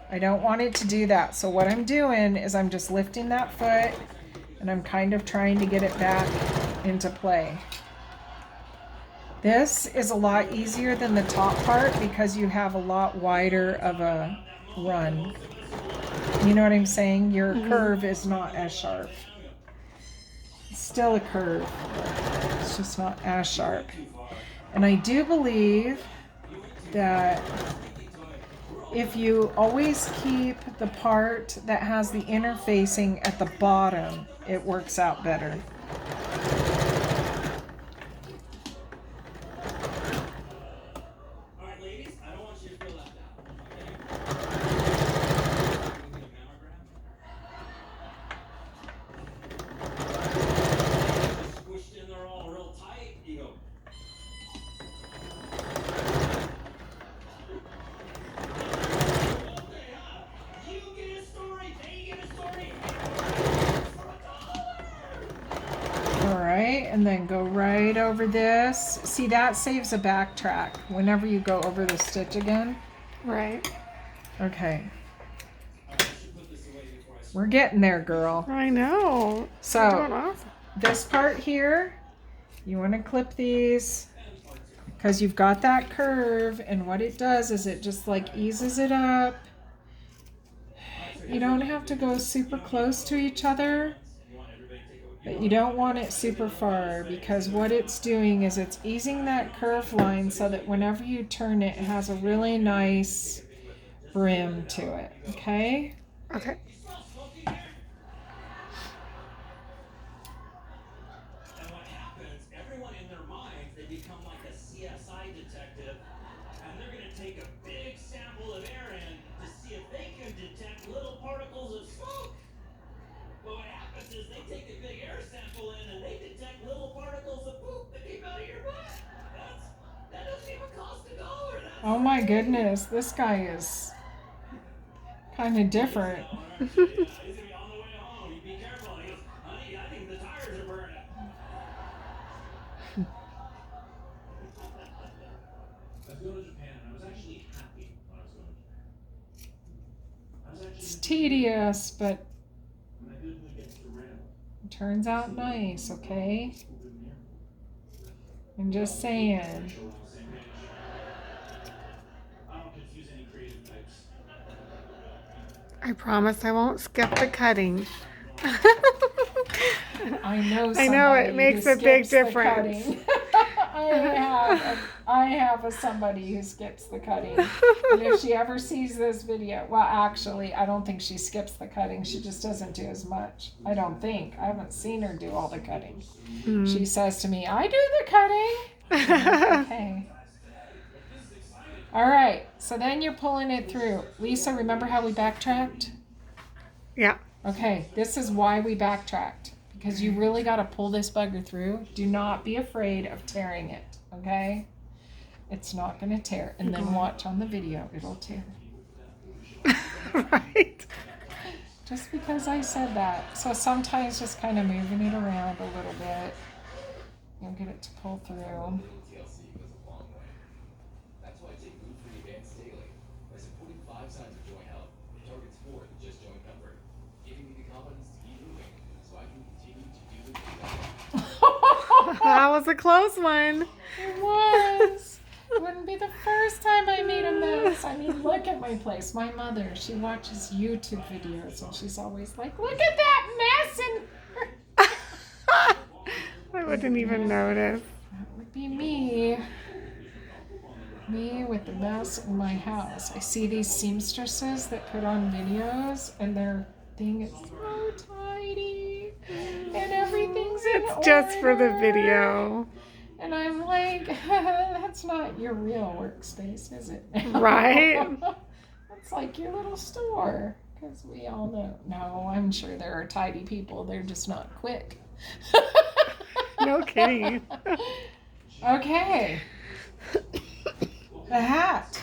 I don't want it to do that. So what I'm doing is I'm just lifting that foot, and I'm kind of trying to get it back into play. This is a lot easier than the top part because you have a lot wider of a run. You know what I'm saying? Your curve is not as sharp. It's still a curve, but it's just not as sharp. And I do believe that if you always keep the part that has the interfacing at the bottom, it works out better. Okay, and then go right over this. See, that saves a backtrack whenever you go over the stitch again. Right. Okay. We're getting there, girl. I know. You're So, doing awesome. this part here, you want to clip these because you've got that curve, and what it does is it just like eases it up. You don't have to go super close to each other, but you don't want it super far because what it's doing is it's easing that curve line so that whenever you turn it, it has a really nice brim to it, okay? Okay. And what happens, everyone in their minds, they become like a CSI detective, and they're going to take a big sample of air in to see if they can detect little particles of smoke. But what happens is they take a big air sample in and they detect little particles of poop that came out of your butt. That doesn't even cost $1. Oh my goodness, this guy is kind of different. Yeah, he's going to be on the way home. You be careful. He goes, honey, I think the tires are burning. I was going to Japan and I was actually happy when I was going to Japan. It's tedious, but When I did get to Reno, it turns out nice, okay? I'm just saying. we're on the same page. I don't confuse any creative types. I promise I won't skip the cutting. I know I know it somebody makes who a big skips the difference. cutting. I have a somebody who skips the cutting. And if she ever sees this video, well, actually, I don't think she skips the cutting. She just doesn't do as much. I don't think. I haven't seen her do all the cutting. She says to me, I do the cutting. Okay. All right. So then you're pulling it through. Lisa, remember how we backtracked? Yeah. Okay, this is why we backtracked. Because you really got to pull this bugger through. Do not be afraid of tearing it, okay? It's not going to tear. And then watch on the video, it'll tear. Right. Just because I said that. So sometimes just kind of moving it around a little bit. You'll get it to pull through. TLC goes a long way. That's why I take Food Free Advanced daily. By supporting 5 signs of joint health, it targets 4 than just joint comfort, giving me the confidence to keep moving, so I can continue to do the things I love. That was a close one. It was. It wouldn't be the first time I made a mess. I mean, look at my place. My mother, she watches YouTube videos and she's always like, look at that mess. And I wouldn't even notice. that would be me. Me with the mess in my house. I see these seamstresses that put on videos and their thing is so tidy. And everything's in It's just for the order. video. And I'm like, that's not your real workspace, is it? Right. That's like your little store. Because we all know. No, I'm sure there are tidy people. They're just not quick. No kidding. Okay. The hat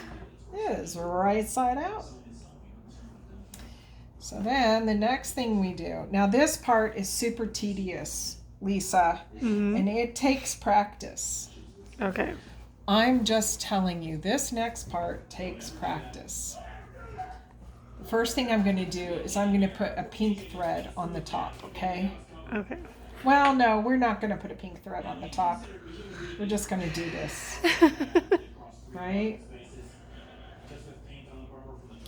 is right side out. So then the next thing we do. Now this part is super tedious, Lisa. And it takes practice. Okay. I'm just telling you, this next part takes practice. The first thing I'm going to do is I'm going to put a pink thread on the top, okay? Okay. Well, no, we're not going to put a pink thread on the top. We're just going to do this, right?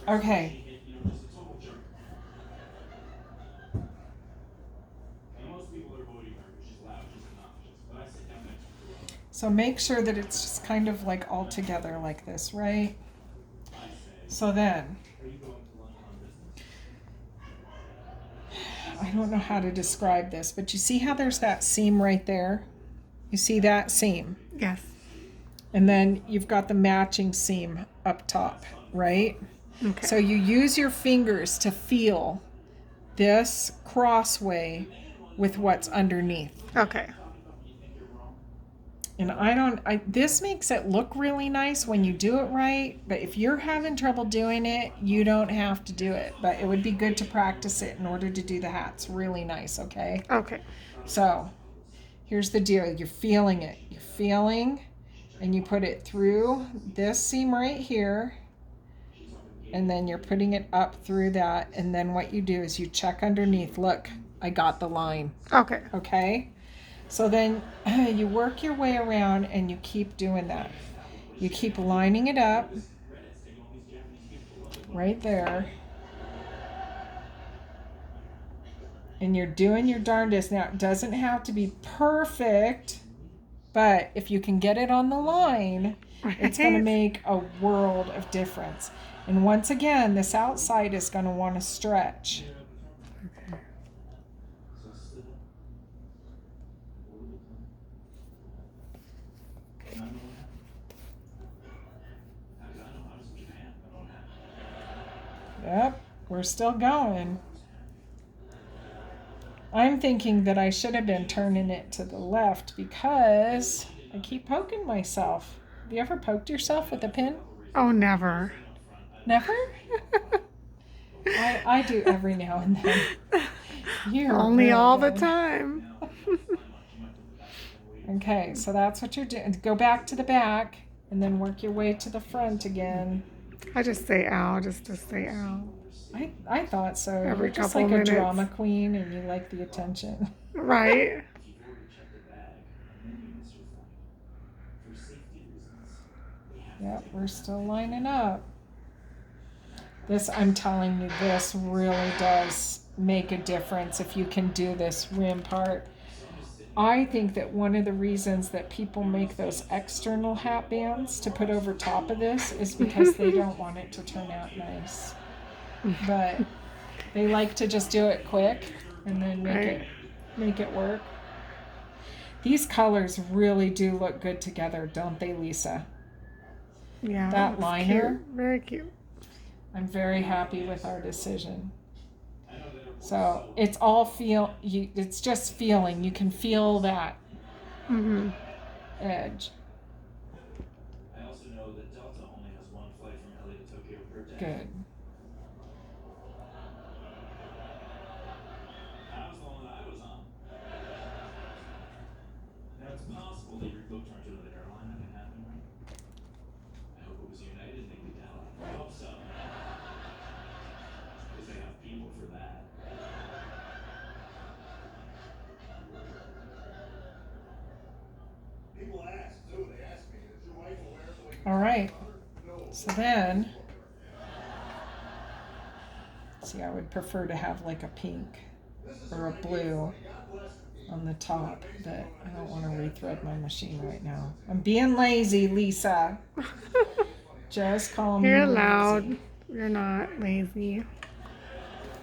Okay. So make sure that it's just kind of like all together like this, right? So then, I don't know how to describe this, but you see how there's that seam right there? You see that seam? Yes. And then you've got the matching seam up top, right? Okay. So you use your fingers to feel this crossway with what's underneath. Okay. And this makes it look really nice when you do it right, but if you're having trouble doing it, you don't have to do it. But it would be good to practice it in order to do the hats really nice, okay? Okay. So here's the deal. You're feeling it. You're feeling, and you put it through this seam right here, and then you're putting it up through that, and then what you do is you check underneath. Look, I got the line. Okay. Okay? So then you work your way around and you keep doing that. You keep lining it up right there. And you're doing your darndest. Now, it doesn't have to be perfect, but if you can get it on the line, it's going to make a world of difference. And once again, this outside is going to want to stretch. Yep, we're still going. I'm thinking that I should have been turning it to the left because I keep poking myself. Have you ever poked yourself with a pin? Oh, never. Never? I do every now and then. You're Only really all the good. time. Okay, so that's what you're doing. Go back to the back and then work your way to the front again. I just say ow, just to say ow. I thought so. Every You're just couple like minutes. a drama queen and you like the attention. Right? Yep, we're still lining up. This, I'm telling you, this really does make a difference if you can do this rim part. I think that one of the reasons that people make those external hat bands to put over top of this is because they don't want it to turn out nice. But they like to just do it quick and then make it work. These colors really do look good together, don't they, Lisa? Yeah. That that's liner? Cute. Very cute. I'm very happy with our decision. So it's all it's just feeling. You can feel that edge. I also know that Delta only has one flight from LA to Tokyo per day. Good. That was the one that I was on. Now it's possible that you're booked onto another airline. That can happen, right? I hope it was United and they could down. I hope so. Because they have people for that. People ask, too. They ask me, is your wife aware of what All right. So then, see, I would prefer to have like a pink or a blue on the top, but I don't want to rethread my machine right now. I'm being lazy, Lisa. Just call me You're lazy. loud. You're not lazy.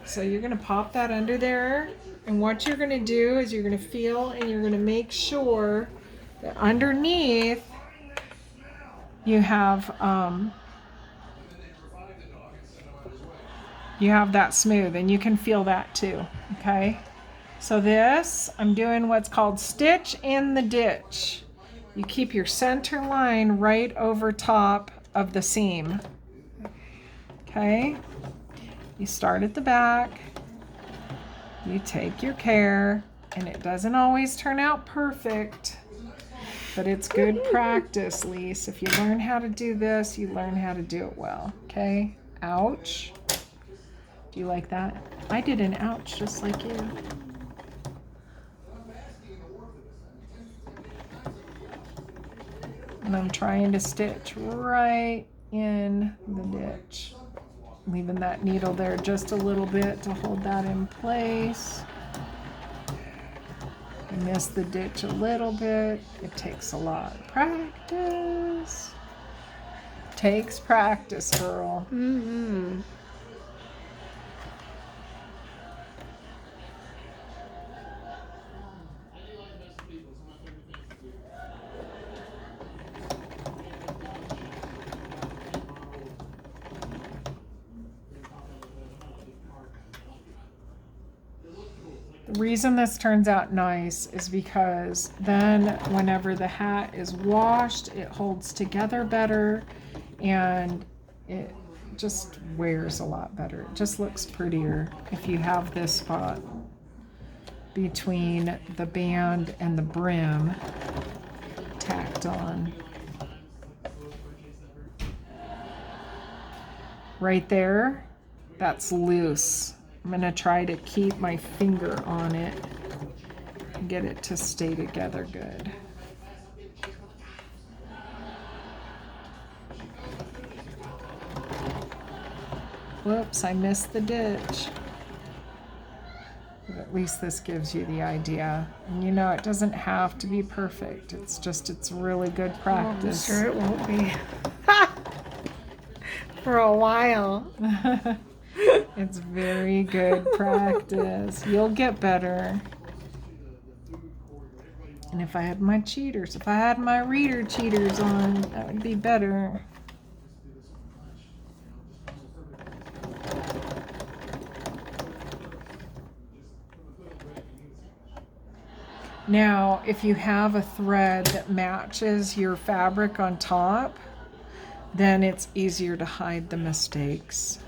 So you're going to pop that under there, and what you're going to do is you're going to feel and you're going to make sure that underneath you have that smooth, and you can feel that too. Okay, so this, I'm doing what's called stitch in the ditch. You keep your center line right over top of the seam. Okay, you start at the back, you take your care, and it doesn't always turn out perfect, but it's good practice, Lise. If you learn how to do this, you learn how to do it well. Okay, ouch. Do you like that? I did an ouch just like you. And I'm trying to stitch right in the ditch. Leaving that needle there just a little bit to hold that in place. I missed the ditch a little bit. It takes a lot of practice. Takes practice, girl. Mm-hmm. The reason this turns out nice is because then whenever the hat is washed, it holds together better and it just wears a lot better. It just looks prettier if you have this spot. between the band and the brim tacked on. Right there, that's loose. I'm gonna try to keep my finger on it and get it to stay together good. Whoops, I missed the ditch. But at least this gives you the idea. And you know, it doesn't have to be perfect. It's just, it's really good practice. I'm sure it won't be. For a while. It's very good practice. You'll get better. And if I had my cheaters, if I had my reader cheaters on, that would be better. Now, if you have a thread that matches your fabric on top, then it's easier to hide the mistakes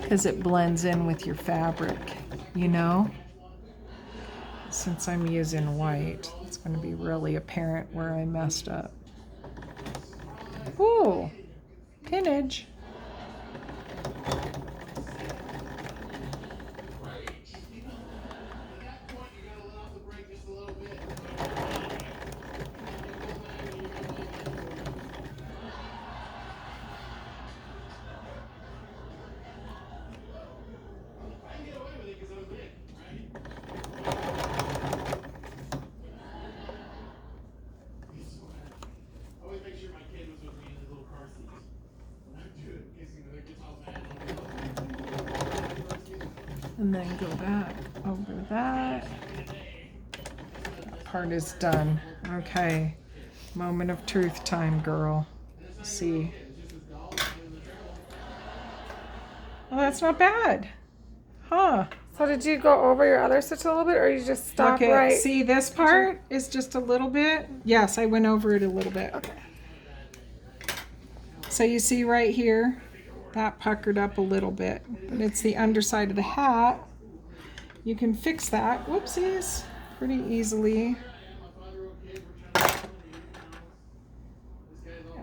because it blends in with your fabric, you know? Since I'm using white, it's going to be really apparent where I messed up. Ooh, pinnage. And then go back over that. That part is done. Okay. Moment of truth time, girl. See. Oh, that's not bad. Huh. So did you go over your other stitch a little bit, or you just stop Look at, right? see, this part is just a little bit. Yes, I went over it a little bit. Okay. So you see right here, that puckered up a little bit, but it's the underside of the hat. You can fix that, whoopsies, pretty easily.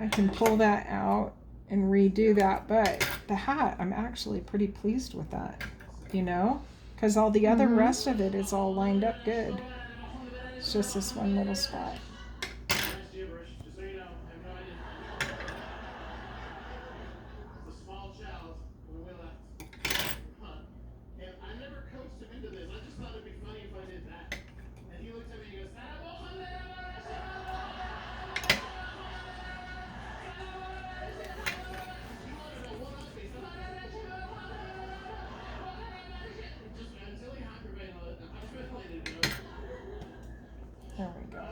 I can pull that out and redo that, but the hat, I'm actually pretty pleased with that, you know, because all the other rest of it is all lined up good. It's just this one little spot. There we go.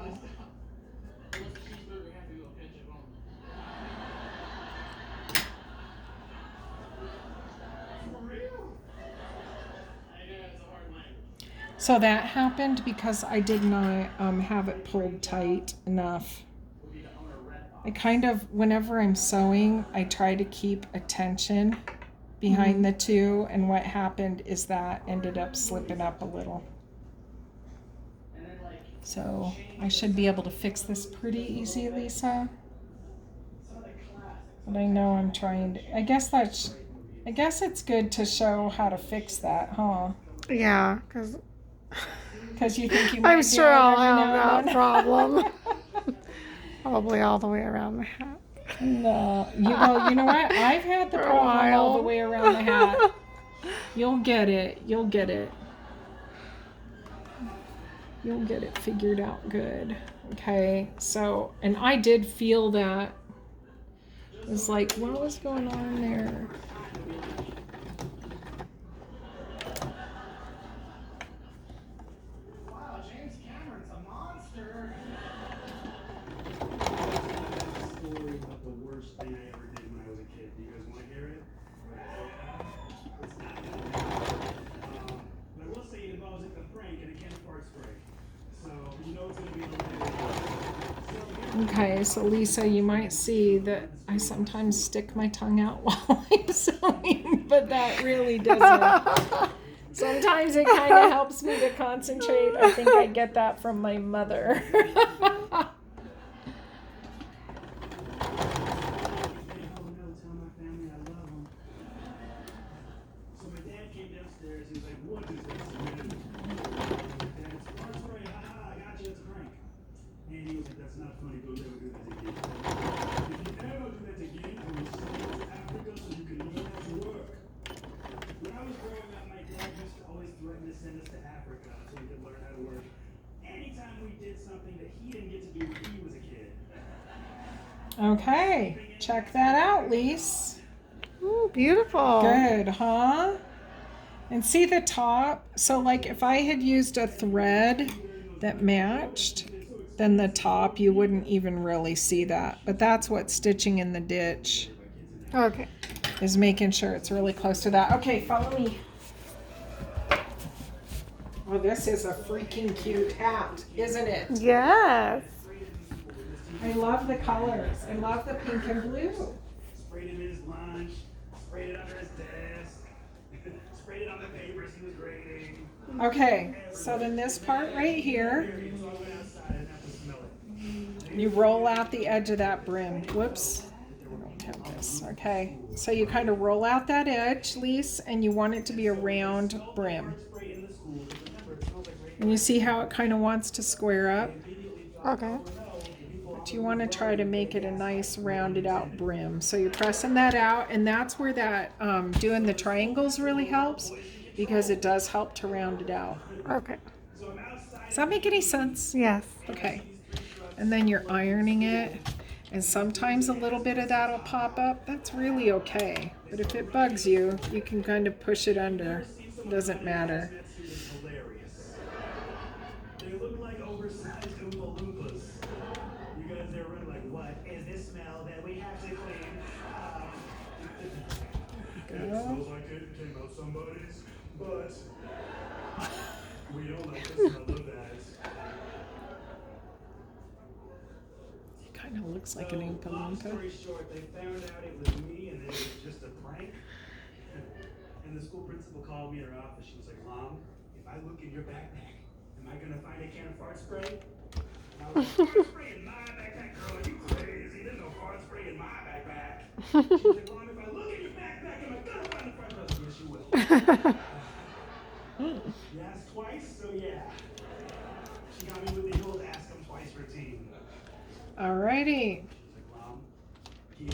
So that happened because I did not have it pulled tight enough. I kind of, whenever I'm sewing, I try to keep a tension behind the two, and what happened is that ended up slipping up a little. So I should be able to fix this pretty easy, Lisa. But I know I'm trying to, I guess it's good to show how to fix that, huh? Yeah, because you think you might I'm do sure it I'll every now have and that then. problem. Probably all the way around the hat. No, well, you know what? I've had the For a problem all while. the way around the hat. You'll get it. You'll get it. You'll get it figured out good. Okay, so, and I did feel that. It was like, what was going on there? Wow, James Cameron's a monster. Story about the worst thing I ever did when I was a kid. Do you guys want to hear it? It's not that bad. But I will say it involves like a prank and a can of fart spray. So you know it's going to be a Okay, so Lisa, you might see that I sometimes stick my tongue out while I'm sewing, but that really doesn't Sometimes it kind of helps me to concentrate. I think I get that from my mother. Tell my family I love them. So my dad came downstairs. He was like, "What is this?" Dad's parts right. Haha, I got you. It's a prank. And he was like, "That's not funny. Don't ever do that again. If you ever do that again, I will send you to Africa so you can learn how to work." When I was growing up, my dad used to always threaten to send us to Africa so we could learn how to work. Anytime we did something that he didn't get to do when he was a kid. Okay, check that out, Lise. Ooh, beautiful. Good, huh? And see the top? So like if I had used a thread that matched, then the top, you wouldn't even really see that. But that's what stitching in the ditch Okay. is, making sure it's really close to that. Okay, follow me. Oh, this is a freaking cute hat, isn't it? Yes. I love the colors. I love the pink and blue. Sprayed it in his lunch, sprayed it under his desk, sprayed it on the papers he was grading. Okay, so then this part right here, So I went outside and had to smell it. you roll out the edge of that brim. Whoops. I don't have this. Okay, so you kind of roll out that edge, Lise, and you want it to be a round brim. Spray in the school, because remember, it smells like And you see how it kind of wants to square up? Okay. But you want to try to make it a nice rounded out brim. So you're pressing that out, and that's where that doing the triangles really helps, because it does help to round it out. Okay. Does that make any sense? Yes. Okay. And then you're ironing it, and sometimes a little bit of that'll pop up. That's really okay. But if it bugs you, you can kind of push it under. It doesn't matter. hilarious. They look like oversized Oompa Loompas. You guys ever run like, what is this smell that we have to clean? It smells like it came out somebody's, but we don't like the smell of that. It kind of looks like an Oompa Long Loompa. story short, they found out it was me and then it was just a prank. And the school principal called me in her office. She was like, "Mom, if I look in your backpack, am I gonna find a can of fart spray?" And I was like, "Fart spray in my backpack, girl? Are you crazy? There's no fart spray in my backpack." She was like, "Mom, if I look in your backpack, am I gonna find the fart spray?" I was like, "Yes, you will." You asked twice, so yeah. She got me with the old ask them twice routine. Alrighty. She's like, "Mom, give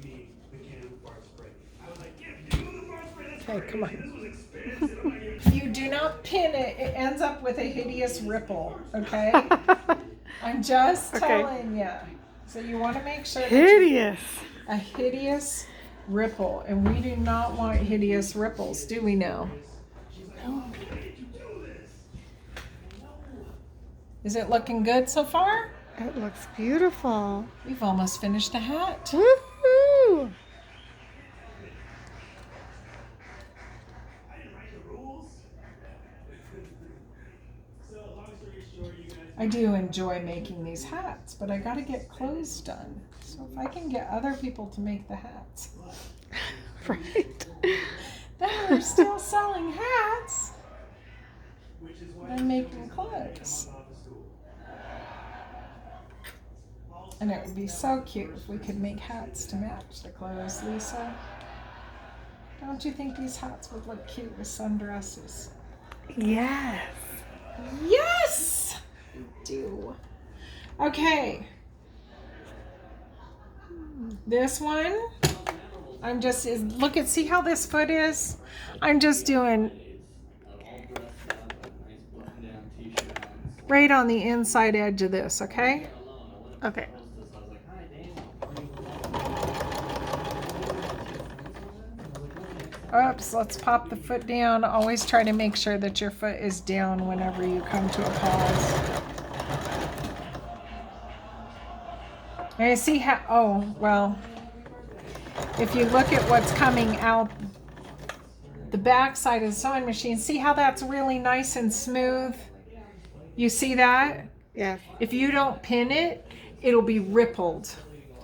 me the can of fart spray." I was like, "Give you the fart spray? That's Okay, crazy. come on. This was expensive. I'm not giving You do not pin it. It ends up with a hideous ripple, okay? I'm just Okay. telling you. So you want to make sure that you, Hideous. a hideous ripple. And we do not want hideous ripples, do we now? Is it looking good so far? It looks beautiful. We've almost finished the hat. Woohoo! I didn't write the rules." So, long story short, you guys. I do enjoy making these hats, but I got to get clothes done. So if I can get other people to make the hats, Right. then we're still selling hats Which is why and making clothes. off of school. And it would be so cute if we could make hats to match the clothes, Lisa. Don't you think these hats would look cute with sundresses? Yes. Yes! We do. Okay. This one, I'm just, look at, see how this foot is? I'm just doing right on the inside edge of this, okay? Okay. Oops, let's pop the foot down. Always try to make sure that your foot is down whenever you come to a pause. And you see how, oh, well, if you look at what's coming out the back side of the sewing machine, see how that's really nice and smooth? You see that? Yes. If you don't pin it, it'll be rippled.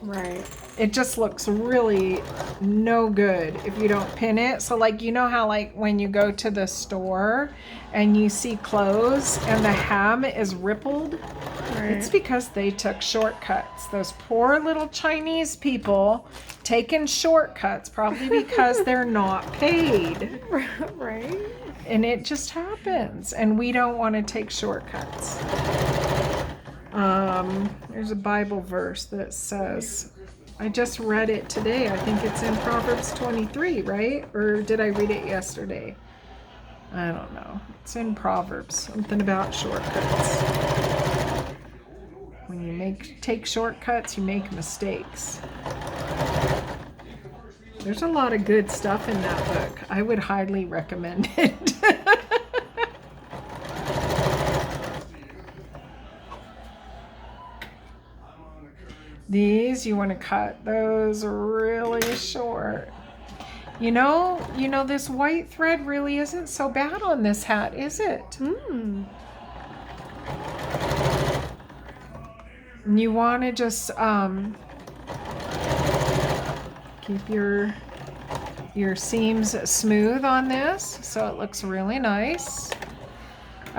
Right. It just looks really no good if you don't pin it. So like, you know how like when you go to the store and you see clothes and the hem is rippled? It's Right. because they took shortcuts. Those poor little Chinese people taking shortcuts, probably because they're not paid. Right. And it just happens. And we don't want to take shortcuts. There's a Bible verse that says, I just read it today. I think it's in Proverbs 23, right? Or did I read it yesterday? I don't know. It's in Proverbs. Something about shortcuts. When you take shortcuts, you make mistakes. There's a lot of good stuff in that book. I would highly recommend it. These, you want to cut those really short. You know, this white thread really isn't so bad on this hat, is it? Mm. And you want to just keep your seams smooth on this so it looks really nice.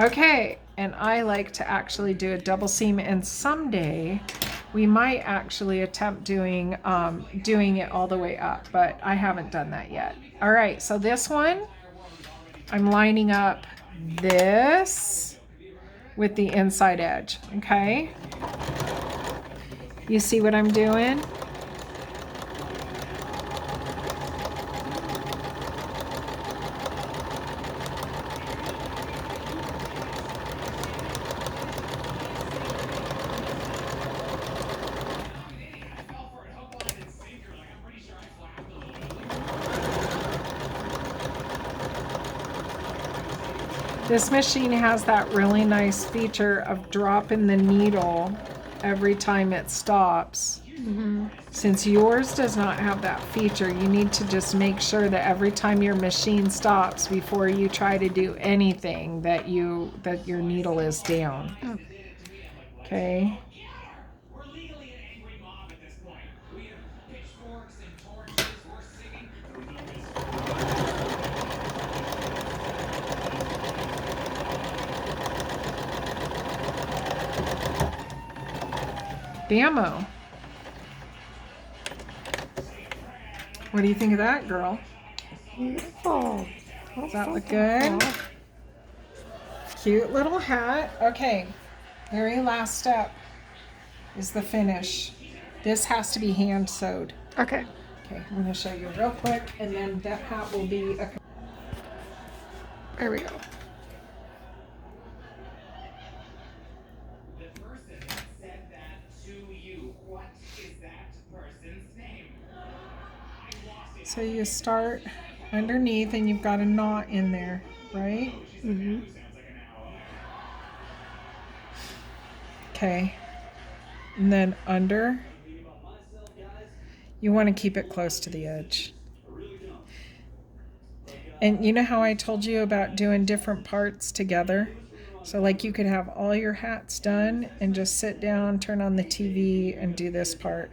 Okay, and I like to actually do a double seam, and someday we might actually attempt doing it all the way up, but I haven't done that yet. All right, so this one, I'm lining up this with the inside edge, okay? You see what I'm doing? This machine has that really nice feature of dropping the needle every time it stops. Mm-hmm. Since yours does not have that feature, you need to just make sure that every time your machine stops before you try to do anything that your needle is down. Okay. We're legally an angry mob at this point. We have pitchforks and torches. We're singing. Bammo. What do you think of that, girl? Beautiful. Does that look good? Cute little hat. Okay, very last step is the finish. This has to be hand sewed. Okay. Okay, I'm going to show you real quick, and then that hat will be a... There we go. The person that said that to you, what is that person's name? So you start underneath, and you've got a knot in there, right? Mm-hmm. Okay. And then under. You want to keep it close to the edge. And you know how I told you about doing different parts together? So like you could have all your hats done and just sit down, turn on the TV, and do this part.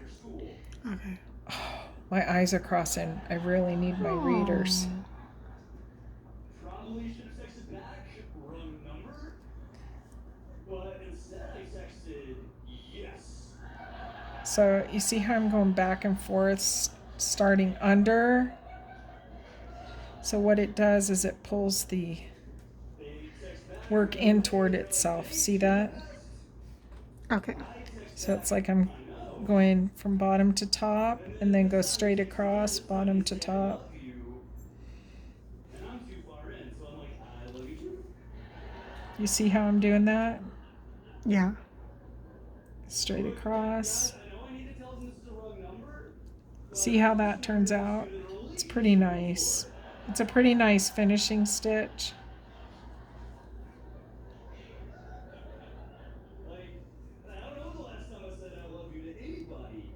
Okay. Oh, my eyes are crossing. I really need my readers. Probably should have texted back. Wrong number. But instead I texted yes. So you see how I'm going back and forth, starting under. So what it does is it pulls the work in toward itself. See that? Okay. So it's like I'm going from bottom to top and then go straight across, bottom to top. And I'm too far in, so I'm like, I love you too. You see how I'm doing that? Yeah. Straight across. I know I need to tell them this is the wrong number. See how that turns out? It's pretty nice. It's a pretty nice finishing stitch. Like, I don't know the last time I said I love you to anybody.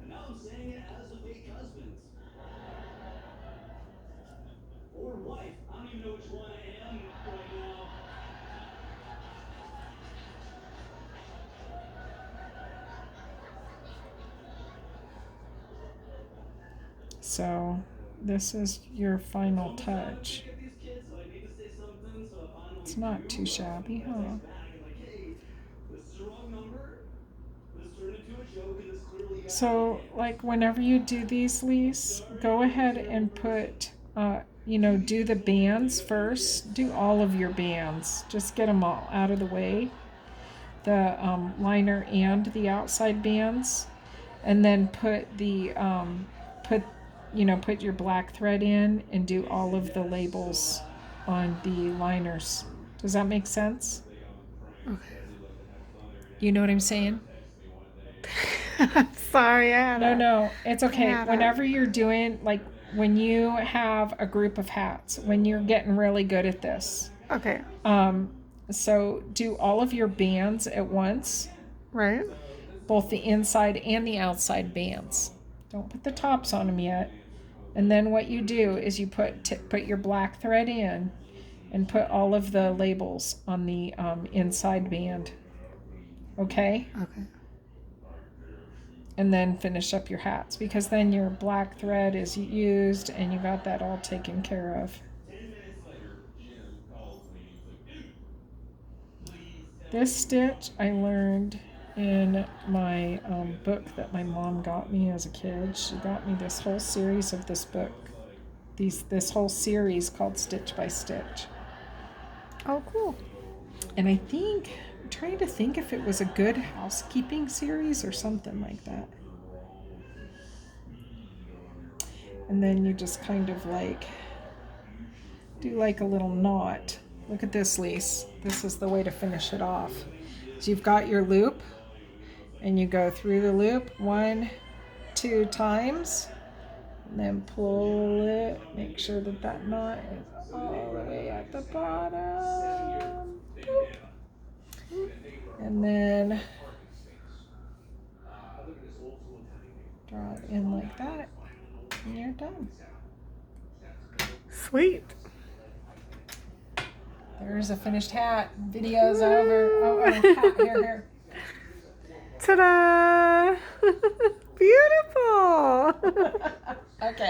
And now I'm saying it as a fake husband. Or wife. I don't even know which one I am right now. So this is your final touch. It's not too shabby, huh? So, like, whenever you do these, Lise, go ahead and put, do the bands first. Do all of your bands. Just get them all out of the way. The liner and the outside bands. And then put put your black thread in and do all of the labels on the liners. Does that make sense? Okay. You know what I'm saying? I'm sorry. No, it's okay. Yeah, Whenever you're doing, like, when you have a group of hats, when you're getting really good at this, Okay. so do all of your bands at once, Right. both the inside and the outside bands. Don't put the tops on them yet. And then what you do is you put your black thread in and put all of the labels on the inside band. Okay? Okay. And then finish up your hats, because then your black thread is used and you got that all taken care of. This stitch I learned in my book that my mom got me as a kid. She got me this whole series of this book. This whole series called Stitch by Stitch. Oh, cool. And I'm trying to think if it was a Good Housekeeping series or something like that. And then you just kind of like do like a little knot. Look at this, Lise. This is the way to finish it off. So you've got your loop and you go through the loop 1, 2 times, and then pull it. Make sure that knot is all the way at the bottom. Boop. And then draw it in like that, and you're done. Sweet. There's a finished hat. Video's over. Oh, hat. Here. Ta-da! Beautiful. Okay.